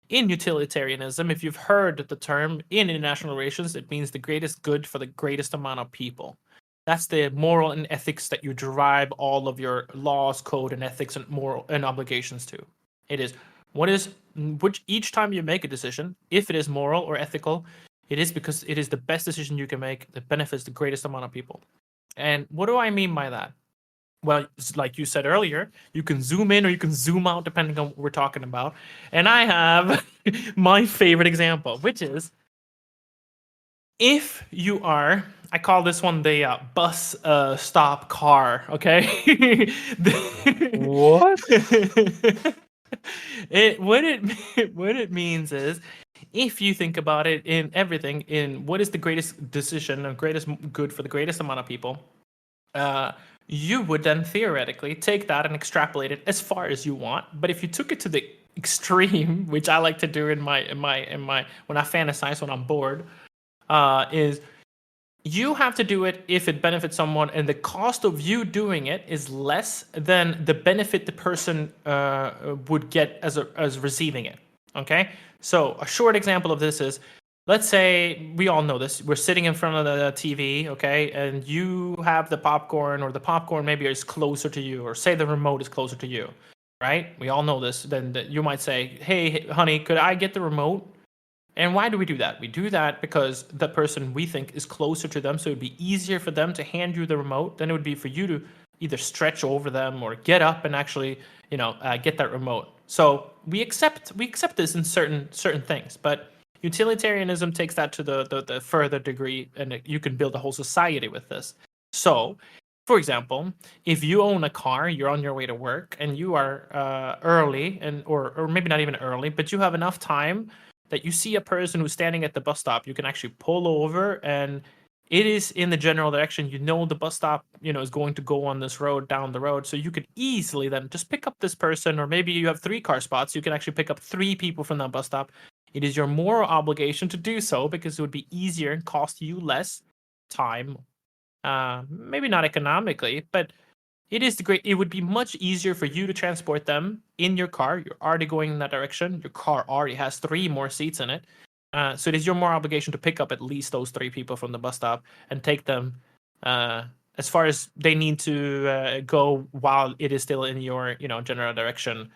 in utilitarianism, if you've heard the term in international relations, it means the greatest good for the greatest amount of people. That's the moral and ethics that you derive all of your laws, code, and ethics and moral and obligations to. It is what is which each time you make a decision, if it is moral or ethical, it is because it is the best decision you can make that benefits the greatest amount of people. And what do I mean by that? Well, like you said earlier, you can zoom in or you can zoom out depending on what we're talking about. And I have my favorite example, which is if you are, I call this one the bus stop car, okay? What? What it means is, if you think about it in everything, in what is the greatest decision or greatest good for the greatest amount of people, uh, you would then theoretically take that and extrapolate it as far as you want. But if you took it to the extreme, which I like to do in my when I fantasize when I'm bored, is you have to do it if it benefits someone, and the cost of you doing it is less than the benefit the person would get as receiving it. Okay, so a short example of this is, let's say we all know this. We're sitting in front of the TV, okay, and you have the popcorn, or the popcorn maybe is closer to you, or say the remote is closer to you, right? We all know this. Then you might say, "Hey, honey, could I get the remote?" And why do we do that? We do that because the person we think is closer to them, so it'd be easier for them to hand you the remote than it would be for you to either stretch over them or get up and actually, get that remote. So we accept this in certain things, but utilitarianism takes that to the further degree, and you can build a whole society with this. So, for example, if you own a car, you're on your way to work, and you are early, or maybe not even early, but you have enough time that you see a person who's standing at the bus stop, you can actually pull over, and it is in the general direction. You know the bus stop, is going to go on this road down the road, so you could easily then just pick up this person, or maybe you have 3 car spots. You can actually pick up 3 people from that bus stop. It is your moral obligation to do so because it would be easier and cost you less time. Maybe not economically, but it would be much easier for you to transport them in your car. You're already going in that direction. Your car already has 3 more seats in it. So it is your moral obligation to pick up at least those 3 people from the bus stop and take them as far as they need to go while it is still in your, general direction.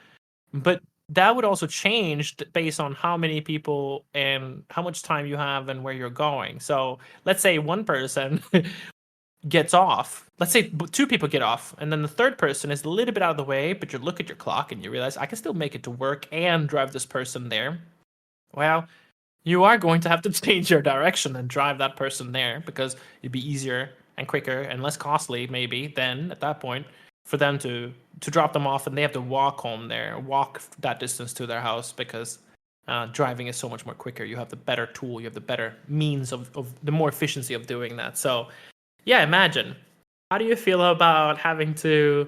But that would also change based on how many people and how much time you have and where you're going. So let's say one person gets off. Let's say 2 people get off, and then the third person is a little bit out of the way, but you look at your clock and you realize I can still make it to work and drive this person there. Well, you are going to have to change your direction and drive that person there because it'd be easier and quicker and less costly, maybe, then at that point, for them to drop them off, and they have to walk home there, walk that distance to their house because driving is so much more quicker. You have the better tool, you have the better means of the more efficiency of doing that. So yeah, imagine. How do you feel about having to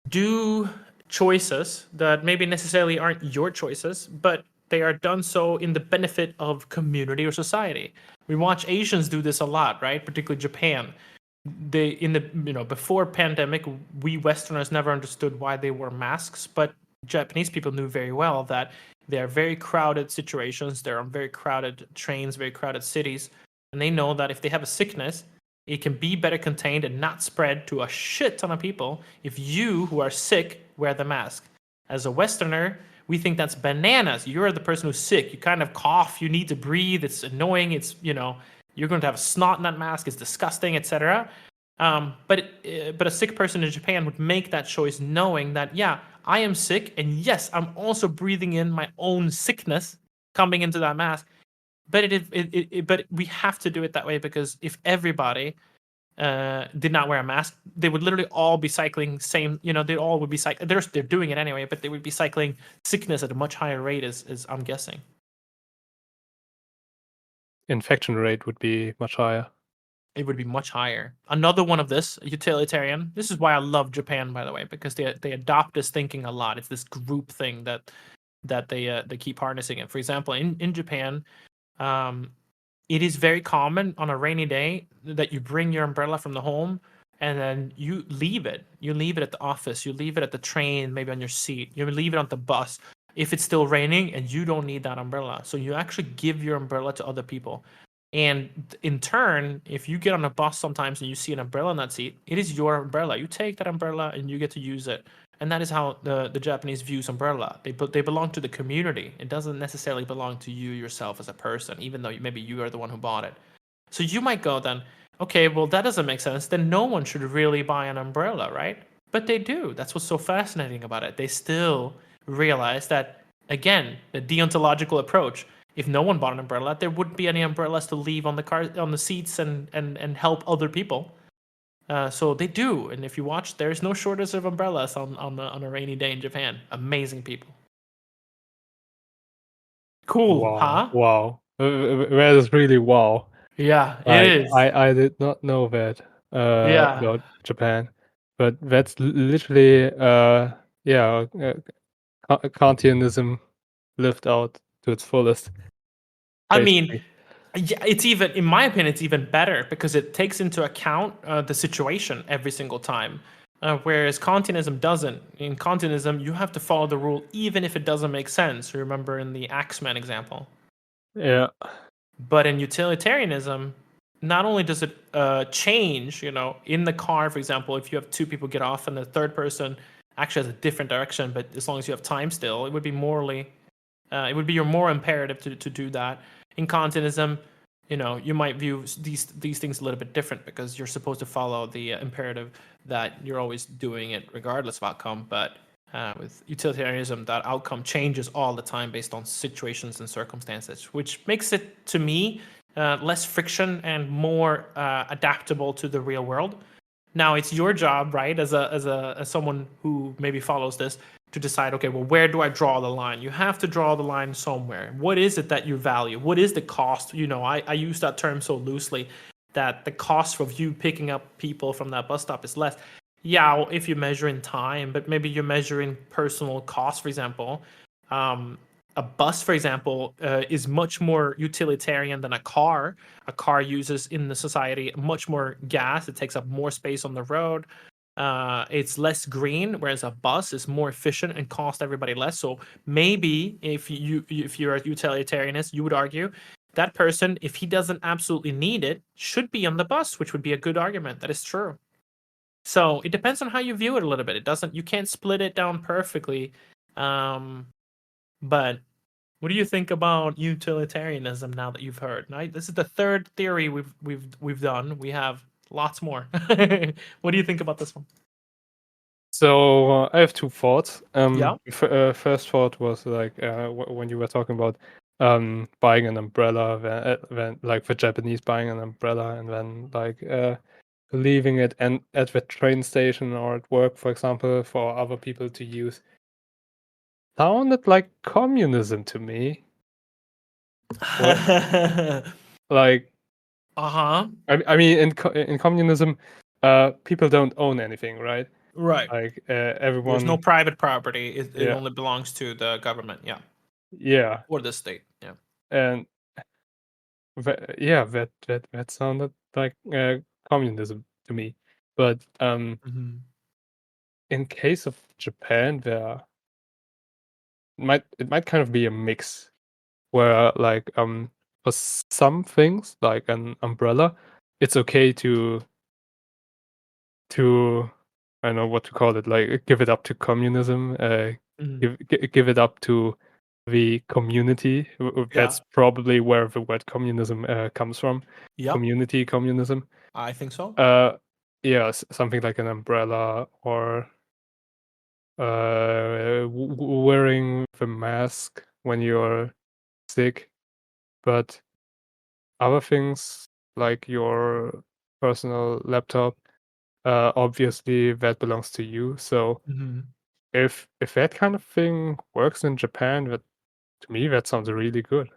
do choices that maybe necessarily aren't your choices, but they are done so in the benefit of community or society? We watch Asians do this a lot, right? Particularly Japan. Before pandemic, we Westerners never understood why they wore masks, but Japanese people knew very well that they're very crowded situations. They're on very crowded trains, very crowded cities, and they know that if they have a sickness, it can be better contained and not spread to a shit ton of people if you who are sick wear the mask. As a Westerner, we think that's bananas. You're the person who's sick. You kind of cough. You need to breathe. It's annoying. It's, you're going to have a snot in that mask. It's disgusting, etc. But a sick person in Japan would make that choice knowing that, yeah, I am sick. And yes, I'm also breathing in my own sickness coming into that mask. But but we have to do it that way because if everybody did not wear a mask, they would literally all be cycling same. They all would be cycling. They're doing it anyway, but they would be cycling sickness at a much higher rate, as I'm guessing. Infection rate would be much higher. It would be much higher. Another one of this utilitarian. This is why I love Japan, by the way, because they adopt this thinking a lot. It's this group thing that they keep harnessing it. For example, in Japan. It is very common on a rainy day that you bring your umbrella from the home and then you leave it. You leave it at the office. You leave it at the train, maybe on your seat. You leave it on the bus if it's still raining and you don't need that umbrella. So you actually give your umbrella to other people. And in turn, if you get on a bus sometimes and you see an umbrella in that seat, it is your umbrella. You take that umbrella and you get to use it. And that is how the Japanese views umbrella. They belong to the community. It doesn't necessarily belong to you yourself as a person, even though maybe you are the one who bought it. So you might go then, okay, well, that doesn't make sense. Then no one should really buy an umbrella, right? But they do. That's what's so fascinating about it. They still realize that, again, the deontological approach. If no one bought an umbrella, there wouldn't be any umbrellas to leave on the seats and help other people. So they do, and if you watch, there's no shortage of umbrellas on a rainy day in Japan. Amazing people. Cool, huh? Wow. That is really wow. Yeah, Like, it is. I did not know that Yeah. about Japan, but that's literally Kantianism lived out to its fullest. I mean, Basically. yeah, it's even, in my opinion, it's even better because it takes into account the situation every single time. Whereas Kantianism doesn't. In Kantianism, you have to follow the rule even if it doesn't make sense. Remember in the Axeman example. Yeah. But in utilitarianism, not only does it change, in the car, for example, if you have 2 people get off and the third person actually has a different direction, but as long as you have time still, it would be morally, it would be your moral imperative to do that. In Kantianism, you might view these things a little bit different because you're supposed to follow the imperative that you're always doing it regardless of outcome. But with utilitarianism, that outcome changes all the time based on situations and circumstances, which makes it, to me, less friction and more adaptable to the real world. Now, it's your job, right, as someone who maybe follows this, to decide, okay, well, where do I draw the line? You have to draw the line somewhere. What is it that you value? What is the cost? I use that term so loosely that the cost of you picking up people from that bus stop is less. Yeah, if you measure in time, but maybe you're measuring personal cost, for example. A bus, for example, is much more utilitarian than a car. A car uses in the society much more gas. It takes up more space on the road. It's less green, whereas a bus is more efficient and cost everybody less. So maybe if you're a utilitarianist, you would argue that person, if he doesn't absolutely need it, should be on the bus, which would be a good argument. That is true. So it depends on how you view it a little bit. You can't split it down perfectly. But what do you think about utilitarianism now that you've heard? Right? This is the third theory we've done. We have lots more. What do you think about this one? So I have two thoughts. Yeah. First thought was like when you were talking about buying an umbrella, when like the Japanese buying an umbrella and then like leaving it and at the train station or at work, for example, for other people to use. Sounded like communism to me. Like, Uh-huh. I mean, in communism, people don't own anything, right? Right. Like There's no everyone, private property. It yeah, only belongs to the government, yeah, yeah, or the state, yeah. and yeah, that sounded like communism to me. But Mhm. in case of Japan, it might kind of be a mix where like for some things like an umbrella, it's okay to I don't know what to call it, like give it up to communism, Mhm. give it up to the community. Yeah. That's probably where the word communism comes from. Yep. Community communism. I think so. Uh, yeah, something like an umbrella or wearing the mask when you're sick. But other things like your personal laptop, obviously that belongs to you. So Mhm. if that kind of thing works in Japan, that to me that sounds really good.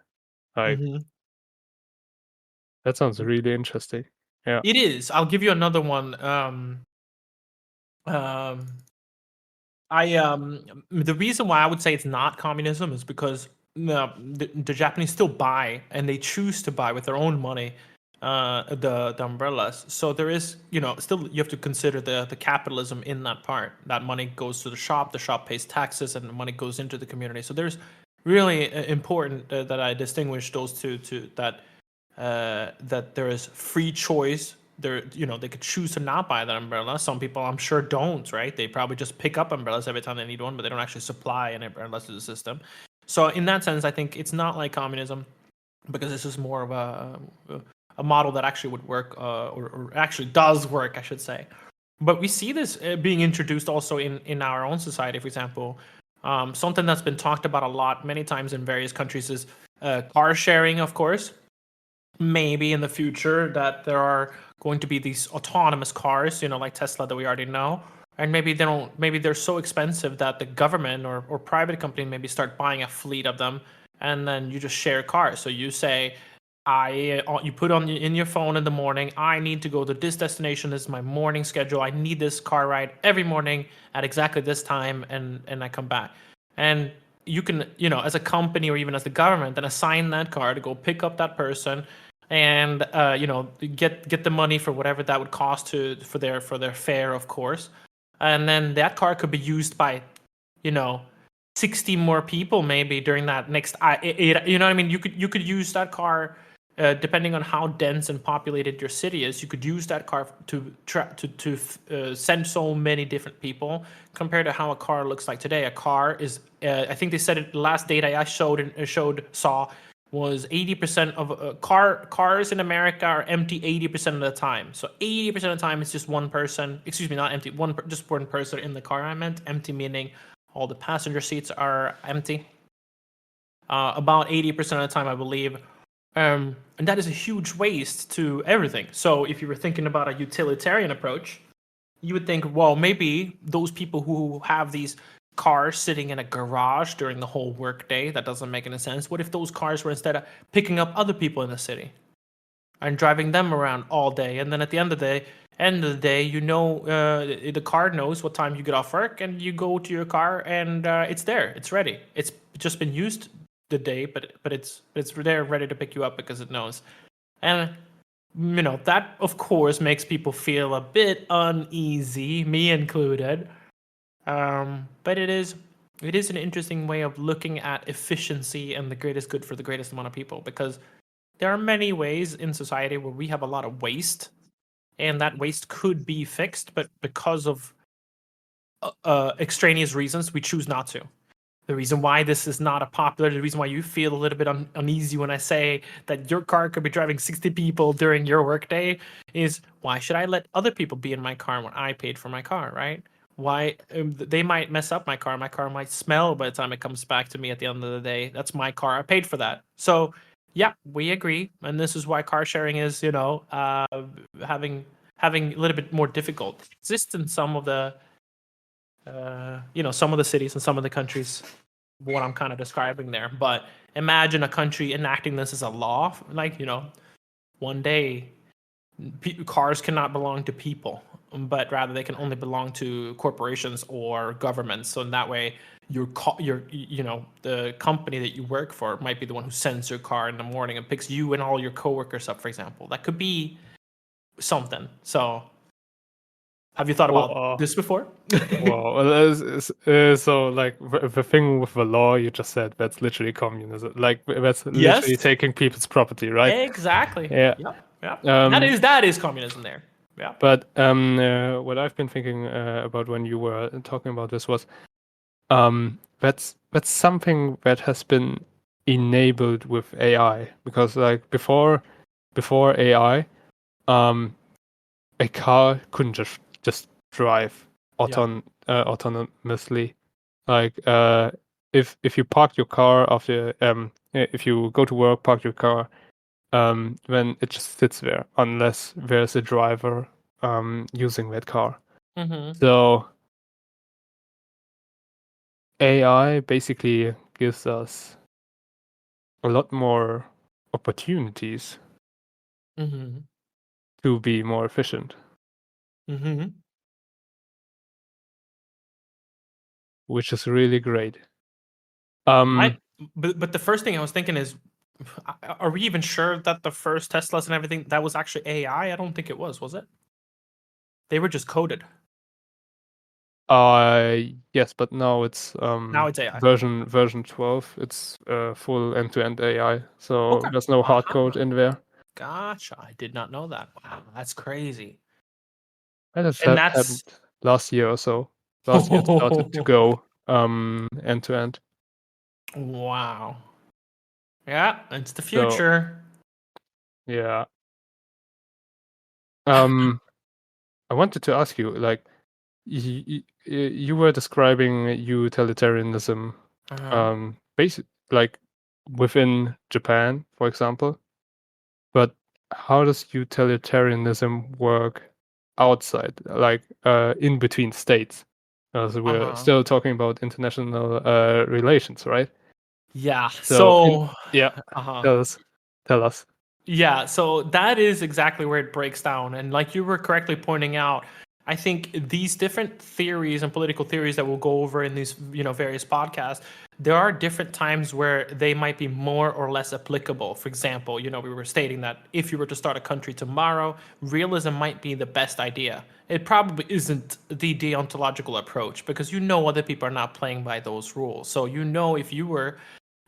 Like Mhm. that sounds really interesting. Yeah. It is. I'll give you another one. Um, the reason why I would say it's not communism is because the Japanese still buy and they choose to buy with their own money the umbrellas. So there is, still you have to consider the capitalism in that part. That money goes to the shop pays taxes, and the money goes into the community. So there's really important that I distinguish those two to that there is free choice. They could choose to not buy that umbrella. Some people, I'm sure, don't. Right? They probably just pick up umbrellas every time they need one, but they don't actually supply an umbrella to the system. So in that sense, I think it's not like communism because this is more of a model that actually would work, or actually does work, I should say. But we see this being introduced also in our own society. For example, something that's been talked about a lot, many times in various countries, is car sharing. Of course, maybe in the future that there are going to be these autonomous cars, like Tesla that we already know. And maybe they're so expensive that the government or private company maybe start buying a fleet of them, and then you just share cars. So you say, you put on in your phone in the morning, I need to go to this destination. This is my morning schedule. I need this car ride every morning at exactly this time, and I come back. And you can, as a company or even as the government, then assign that car to go pick up that person, and get the money for whatever that would cost for their fare, of course. And then that car could be used by, you know 60 more people maybe during that next you know what I mean. You could use that car, depending on how dense and populated your city is. You could use that car to send so many different people, compared to how a car looks like today. A car is, I think they said it, the last data I saw was 80% of cars in America are empty 80% of the time. So 80% of the time it's just one person. Excuse me, not empty. Just one person in the car. I meant empty meaning all the passenger seats are empty. About 80% of the time, I believe. And that is a huge waste to everything. So if you were thinking about a utilitarian approach, you would think, well, maybe those people who have these cars sitting in a garage during the whole workday? That doesn't make any sense. What if those cars were instead of picking up other people in the city and driving them around all day, and then at the end of the day, you know, the car knows what time you get off work, and you go to your car, and it's there, it's ready, it's just been used the day, but it's there ready to pick you up because it knows. And you know, that of course makes people feel a bit uneasy, me included. But it is an interesting way of looking at efficiency and the greatest good for the greatest amount of people, because there are many ways in society where we have a lot of waste, and that waste could be fixed, but because of extraneous reasons, we choose not to. The reason why this is not a popular, the reason why you feel a little bit uneasy when I say that your car could be driving 60 people during your workday is, why should I let other people be in my car when I paid for my car, right? Why they might mess up my car. My car might smell by the time it comes back to me at the end of the day. That's my car. I paid for that. So yeah, we agree, and this is why car sharing is, you know, having a little bit more difficult. It exists in some of the you know, some of the cities and some of the countries, what I'm kind of describing there. But imagine a country enacting this as a law, like, you know, one day cars cannot belong to people, but rather they can only belong to corporations or governments. So in that way, you know, the company that you work for might be the one who sends your car in the morning and picks you and all your coworkers up, for example. That could be something. So have you thought about this before? So like the thing with the law you just said, that's literally communism. Like that's Yes, literally taking people's property, right? exactly. Yeah. Yep. Yep. Um, That is communism there. Yeah. but what I've been thinking about when you were talking about this was that's something that has been enabled with AI, because like before AI, um, a car couldn't just drive Yeah. autonomously. Like if you park your car after if you go to work, park your car, then it just sits there unless there's a driver using that car. Mm-hmm. So AI basically gives us a lot more opportunities Mm-hmm. to be more efficient, Mm-hmm. which is really great. I but the first thing I was thinking is, are we even sure that the first Teslas and everything that was actually AI? I don't think it was it? They were just coded. Yes, but now it's Now it's AI. version 12. It's full end-to-end AI, so Okay. there's no hard code Uh-huh. in there. Gotcha. I did not know that. Wow, that's crazy. That has And happened that's last year or so. Last year it started to go end-to-end. wow. Yeah, it's the So future. yeah. Um, I wanted to ask you, like, you were describing utilitarianism, Uh-huh. basic like within Japan, for example. But how does utilitarianism work outside, like in between states? So we're Uh-huh. still talking about international relations, right? Yeah. So So, yeah, uh-huh. tell us, tell us. Yeah, so that is exactly where it breaks down. And like you were correctly pointing out, I think these different theories and political theories that we'll go over in these, you know, various podcasts, there are different times where they might be more or less applicable. For example, you know, we were stating that if you were to start a country tomorrow, realism might be the best idea. It probably isn't the deontological approach, because you know other people are not playing by those rules. So you know, if you were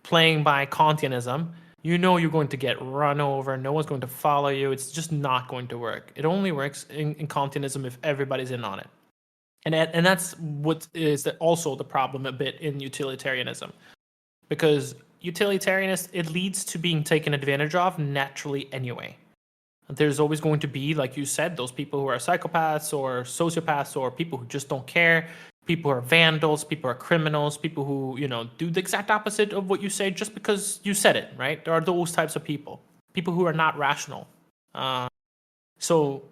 playing by Kantianism, you know you're going to get run over. No one's going to follow you. It's just not going to work. It only works in Kantianism if everybody's in on it. And that's what is also the problem a bit in utilitarianism, because utilitarianism, it leads to being taken advantage of naturally anyway. There's always going to be, like you said, those people who are psychopaths or sociopaths, or people who just don't care, people who are vandals, people who are criminals, people who, you know, do the exact opposite of what you say just because you said it, right? There are those types of people who are not rational. So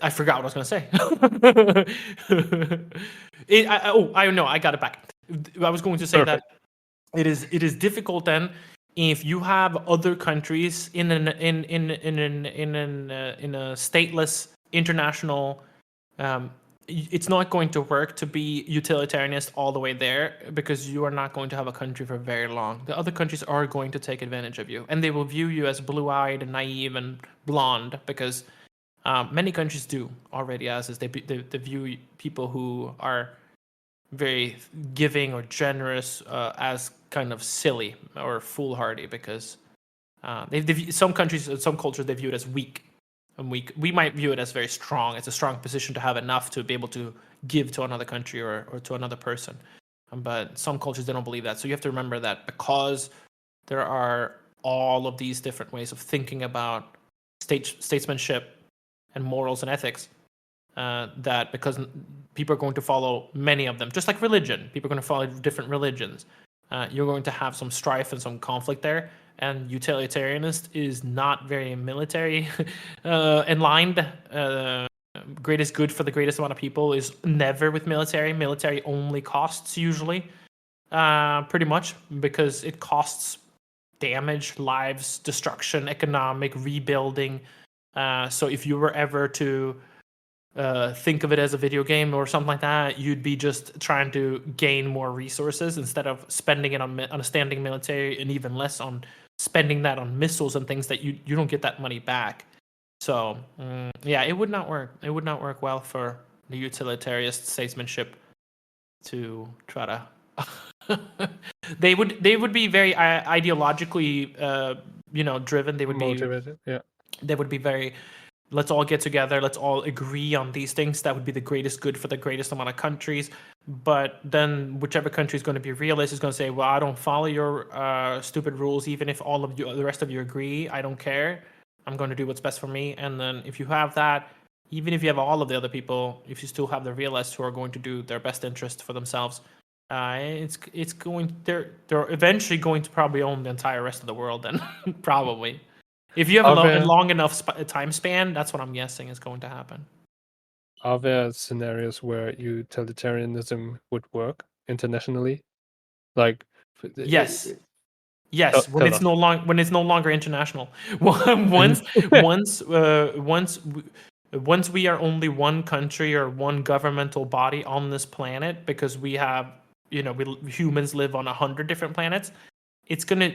I forgot what I was going to say. I know. I got it back. I was going to say Perfect. that it is difficult then if you have other countries in a stateless international. It's not going to work to be utilitarianist all the way there because you are not going to have a country for very long. The other countries are going to take advantage of you, and they will view you as blue-eyed and naive and blonde because many countries do already as is they view people who are very giving or generous as kind of silly or foolhardy because some countries, some cultures, they view it as weak. And we might view it as very strong. It's a strong position to have enough to be able to give to another country or to another person. But some cultures, they don't believe that. So you have to remember that because there are all of these different ways of thinking about statesmanship and morals and ethics, that because people are going to follow many of them, just like religion, people are going to follow different religions. You're going to have some strife and some conflict there. And utilitarianist is not very military aligned. Greatest good for the greatest amount of people is never with military. Military only costs usually, pretty much, because it costs damage, lives, destruction, economic rebuilding. So if you were ever to think of it as a video game or something like that, you'd be just trying to gain more resources instead of spending it on a standing military, and even less on spending that on missiles and things that you don't get that money back. So yeah, it would not work. It would not work well for the utilitarist statesmanship to try to. They would be very ideologically driven. They would Motivated. Yeah. They would be very, let's all get together, let's all agree on these things. That would be the greatest good for the greatest amount of countries. But then whichever country is going to be realist is going to say, well, I don't follow your stupid rules, even if all of you, the rest of you agree. I don't care. I'm going to do what's best for me. And then if you have that, even if you have all of the other people, if you still have the realists who are going to do their best interest for themselves, it's going, they're eventually going to probably own the entire rest of the world then. Probably. If you have a long enough time span, that's what I'm guessing is going to happen. Are there scenarios where utilitarianism would work internationally? Like, Yes, tell us. when it's no longer international. once once we are only one country or one governmental body on this planet, because we have, humans live on 100 different planets. It's gonna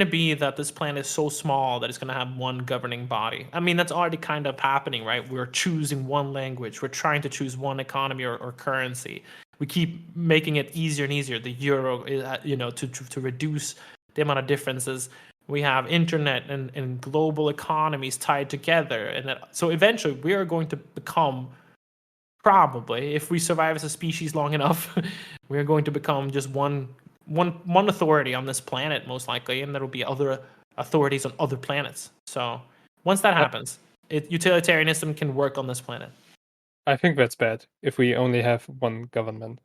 be that this planet is so small that it's gonna have one governing body. I mean, that's already kind of happening, right? We're choosing one language. We're trying to choose one economy or currency. We keep making it easier and easier. The euro, to reduce the amount of differences. We have internet and global economies tied together, and so eventually we are going to become, probably, if we survive as a species long enough, we are going to become just one authority on this planet, most likely, and there will be other authorities on other planets. So once that happens, utilitarianism can work on this planet. I think that's bad if we only have one government,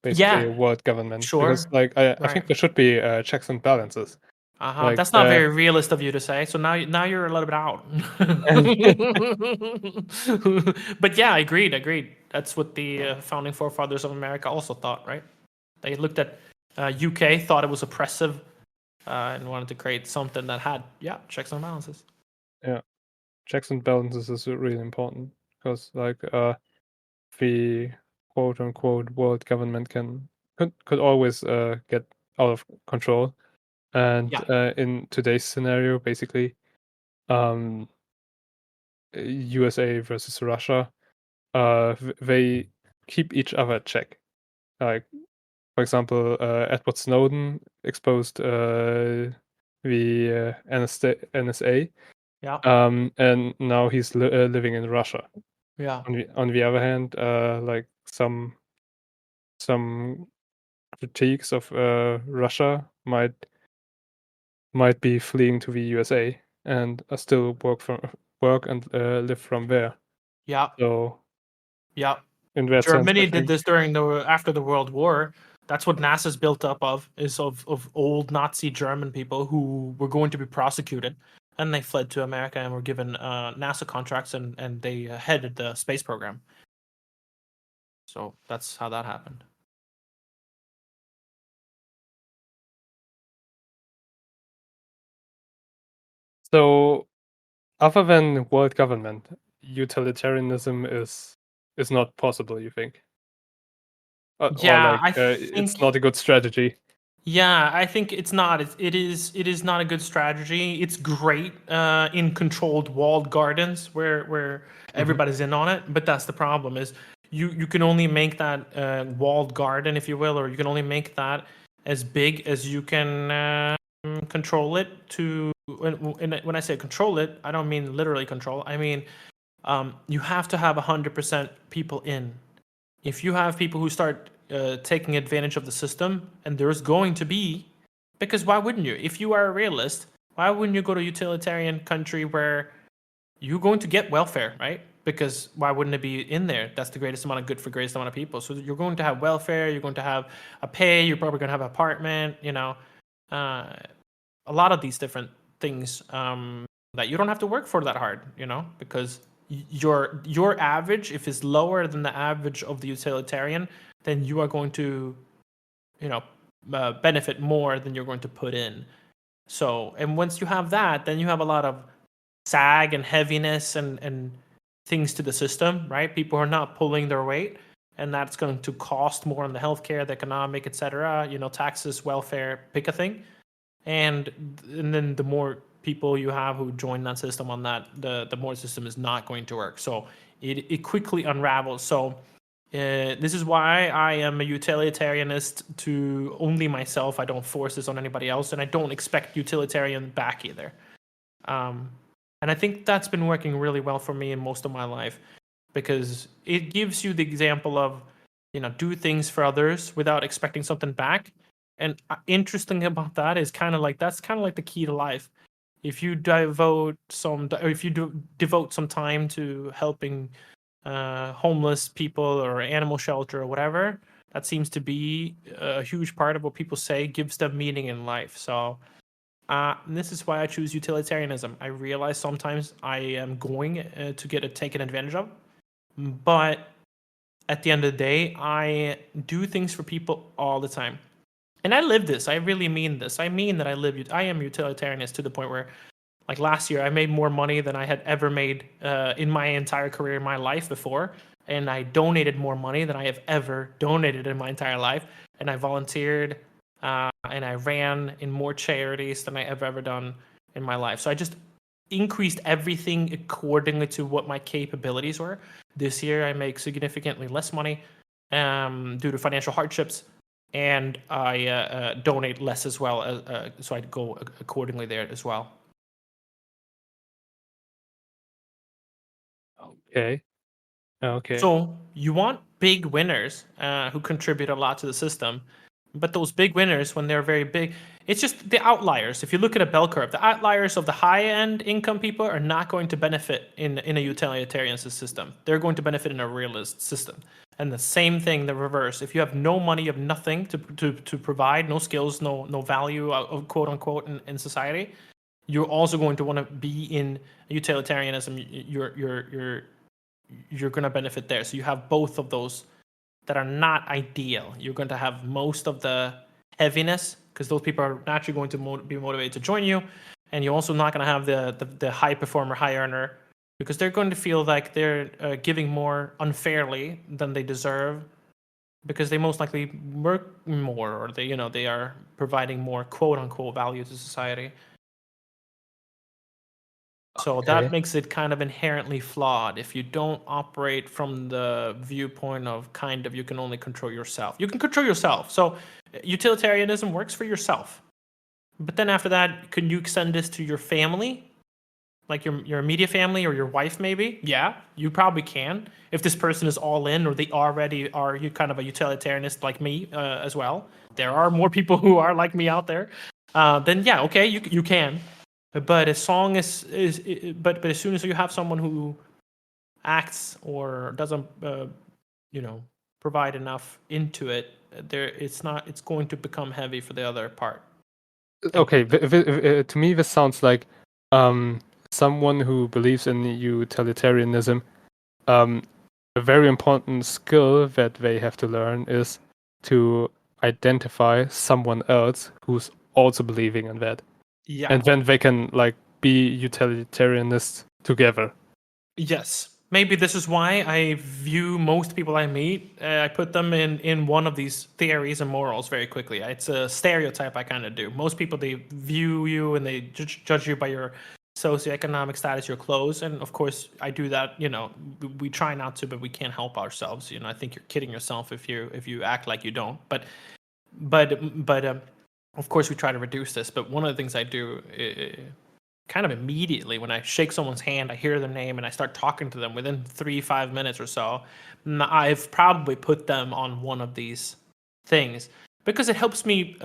basically a world government. Because, Sure. I think there should be checks and balances. That's not very realist of you to say. So now you're a little bit out. But yeah, agreed. That's what the founding forefathers of America also thought, right? They looked at UK, thought it was oppressive, and wanted to create something that had checks and balances. Yeah, checks and balances is really important because the quote unquote world government could always get out of control, and in today's scenario, basically, USA versus Russia, they keep each other at check. Like, for example, Edward Snowden exposed the NSA, and now he's living in Russia. Yeah. On the other hand, like some critiques of Russia might be fleeing to the USA and still work and live from there. Yeah. So Yeah. in that sense, Germany I did think, this after the World War. That's what NASA's built up of, is of old Nazi German people who were going to be prosecuted. and they fled to America and were given NASA contracts, and they headed the space program. So that's how that happened. So, other than world government, utilitarianism is not possible, you think? Or Yeah, like I it's think. not a good strategy. Yeah, I think it's not. It is not a good strategy. It's great in controlled walled gardens where Mhm. everybody's in on it. But that's the problem is you can only make that walled garden, if you will, or you can only make that as big as you can control it. When I say control it, I don't mean literally control. I mean you have to have 100% people in. If you have people who start taking advantage of the system, and there's going to be, because why wouldn't you? If you are a realist, why wouldn't you go to a utilitarian country where you're going to get welfare, right? Because why wouldn't it be in there? That's the greatest amount of good for greatest amount of people. So you're going to have welfare, you're going to have a pay, you're probably going to have an apartment, uh, a lot of these different things that you don't have to work for that hard, because your average, if it's lower than the average of the utilitarian, then you are going to, you know, benefit more than you're going to put in. So, and once you have that, then you have a lot of sag and heaviness and things to the system, right? People are not pulling their weight, and that's going to cost more on the healthcare, the economic, etc. Taxes, welfare, pick a thing, and then the more people you have who join that system on that, the more the system is not going to work. So it quickly unravels. So this is why I am a utilitarianist to only myself. I don't force this on anybody else, and I don't expect utilitarian back either. And I think that's been working really well for me in most of my life, because it gives you the example of, do things for others without expecting something back. And interesting about that is that's kind of like the key to life. If you devote some time to helping homeless people or animal shelter or whatever, that seems to be a huge part of what people say gives them meaning in life. So this is why I choose utilitarianism. I realize sometimes I am going to get taken advantage of, but at the end of the day, I do things for people all the time. And I live this. I really mean this. I mean that I am utilitarianist to the point where, like last year, I made more money than I had ever made in my entire career, in my life before. And I donated more money than I have ever donated in my entire life. And I volunteered and I ran in more charities than I have ever done in my life. So I just increased everything accordingly to what my capabilities were. This year, I make significantly less money due to financial hardships, and I donate less as well. So I'd go accordingly there as well. Okay. Okay. So you want big winners who contribute a lot to the system, but those big winners, when they're very big, it's just the outliers. If you look at a bell curve, the outliers of the high-end income people are not going to benefit in a utilitarian system. They're going to benefit in a realist system. And the same thing, the reverse. If you have no money, you have nothing to provide, no skills, no value, quote unquote, in society, you're also going to want to be in utilitarianism. You're going to benefit there. So you have both of those that are not ideal. You're going to have most of the heaviness because those people are naturally going to be motivated to join you, and you're also not going to have the high performer, high earner, because they're going to feel like they're giving more unfairly than they deserve, because they most likely work more, or they are providing more quote unquote value to society. So that Okay. makes it kind of inherently flawed if you don't operate from the viewpoint of you can only control yourself. You can control yourself. So utilitarianism works for yourself. But then after that, can you extend this to your family? Like your immediate family or your wife, maybe? Yeah, you probably can. If this person is all in, or they already are you kind of a utilitarianist like me as well. There are more people who are like me out there. Then yeah, okay, you can. But as long as but as soon as you have someone who acts or doesn't provide enough into it, it's going to become heavy for the other part. Okay. To me, this sounds like someone who believes in utilitarianism, a very important skill that they have to learn is to identify someone else who's also believing in that, Yeah. and then they can like be utilitarianists together. Yes. Maybe this is why I view most people I meet, I put them in one of these theories and morals very quickly. It's a stereotype I kind of do. Most people, they view you and they judge you by your socioeconomic status, your clothes. And of course, I do that, we try not to, but we can't help ourselves. I think you're kidding yourself if you act like you don't. But of course, we try to reduce this. But one of the things I do kind of immediately when I shake someone's hand, I hear their name and I start talking to them within 3-5 minutes or so, I've probably put them on one of these things because it helps me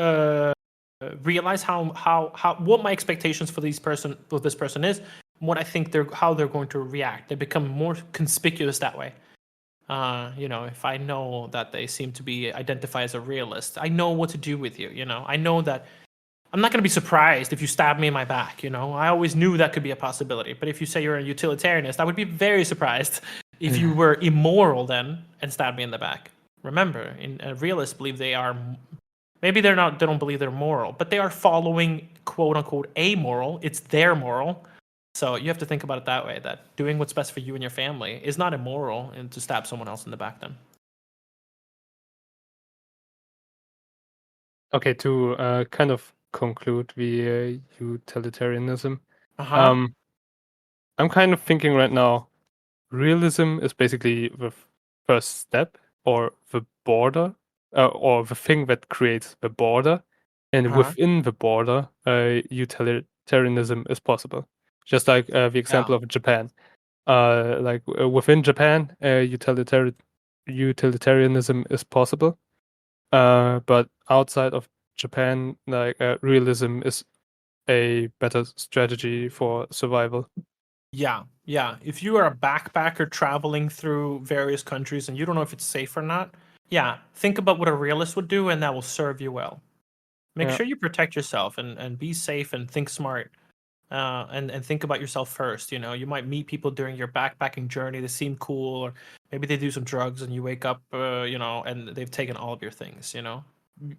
realize how what my expectations for this person is, what I think how they're going to react. They become more conspicuous that way. If I know that they seem to be identified as a realist, I know what to do with you. I know that I'm not going to be surprised if you stab me in my back. I always knew that could be a possibility. But if you say you're a utilitarianist, I would be very surprised if you were immoral then and stabbed me in the back. Remember, realists believe they are. Maybe they don't believe they're moral, but they are following quote unquote amoral. It's their moral. So you have to think about it that way. That doing what's best for you and your family is not immoral, and to stab someone else in the back then. Okay, to kind of conclude the utilitarianism. Uh-huh. I'm kind of thinking right now, realism is basically the first step or the border or the thing that creates the border, and Uh-huh. within the border, utilitarianism is possible. Just like the example of Japan. Within Japan, utilitarianism is possible. But outside of Japan, realism is a better strategy for survival. Yeah. If you are a backpacker traveling through various countries and you don't know if it's safe or not, yeah, think about what a realist would do, and that will serve you well. Make Yeah. sure you protect yourself and be safe and think smart. And think about yourself first. You might meet people during your backpacking journey that seem cool, or maybe they do some drugs and you wake up, and they've taken all of your things.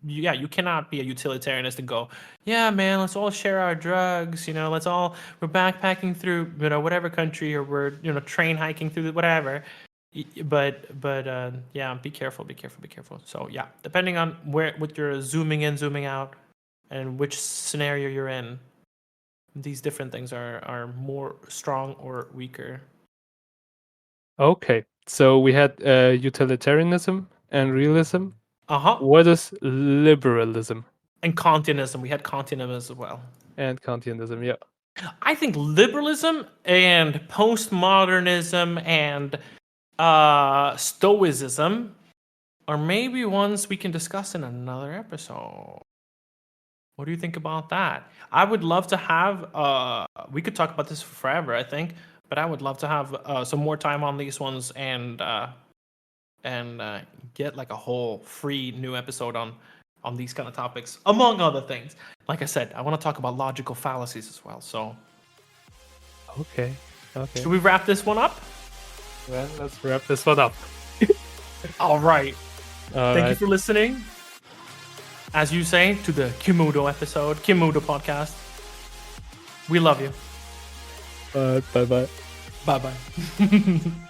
Yeah, you cannot be a utilitarianist and go, yeah, man, let's all share our drugs. We're backpacking through, whatever country, or we're, train hiking through whatever. But yeah, be careful. So yeah, depending on what you're zooming in, zooming out, and which scenario you're in, these different things are more strong or weaker. Okay, so we had utilitarianism and realism. Uh-huh. What is liberalism And Kantianism. We had Kantianism as well. and Kantianism? Yeah. I think liberalism and postmodernism and stoicism are maybe ones we can discuss in another episode. What do you think about that? I would love to have we could talk about this forever, I think, but I would love to have some more time on these ones and get like a whole free new episode on these kind of topics, among other things. Like I said, I want to talk about logical fallacies as well. So Okay. should we wrap this one up? Well, let's wrap this one up. All right. All Thank you right. for listening. As you say, to the Kimudo episode, Kimudo podcast. We love you. Bye bye. Bye bye.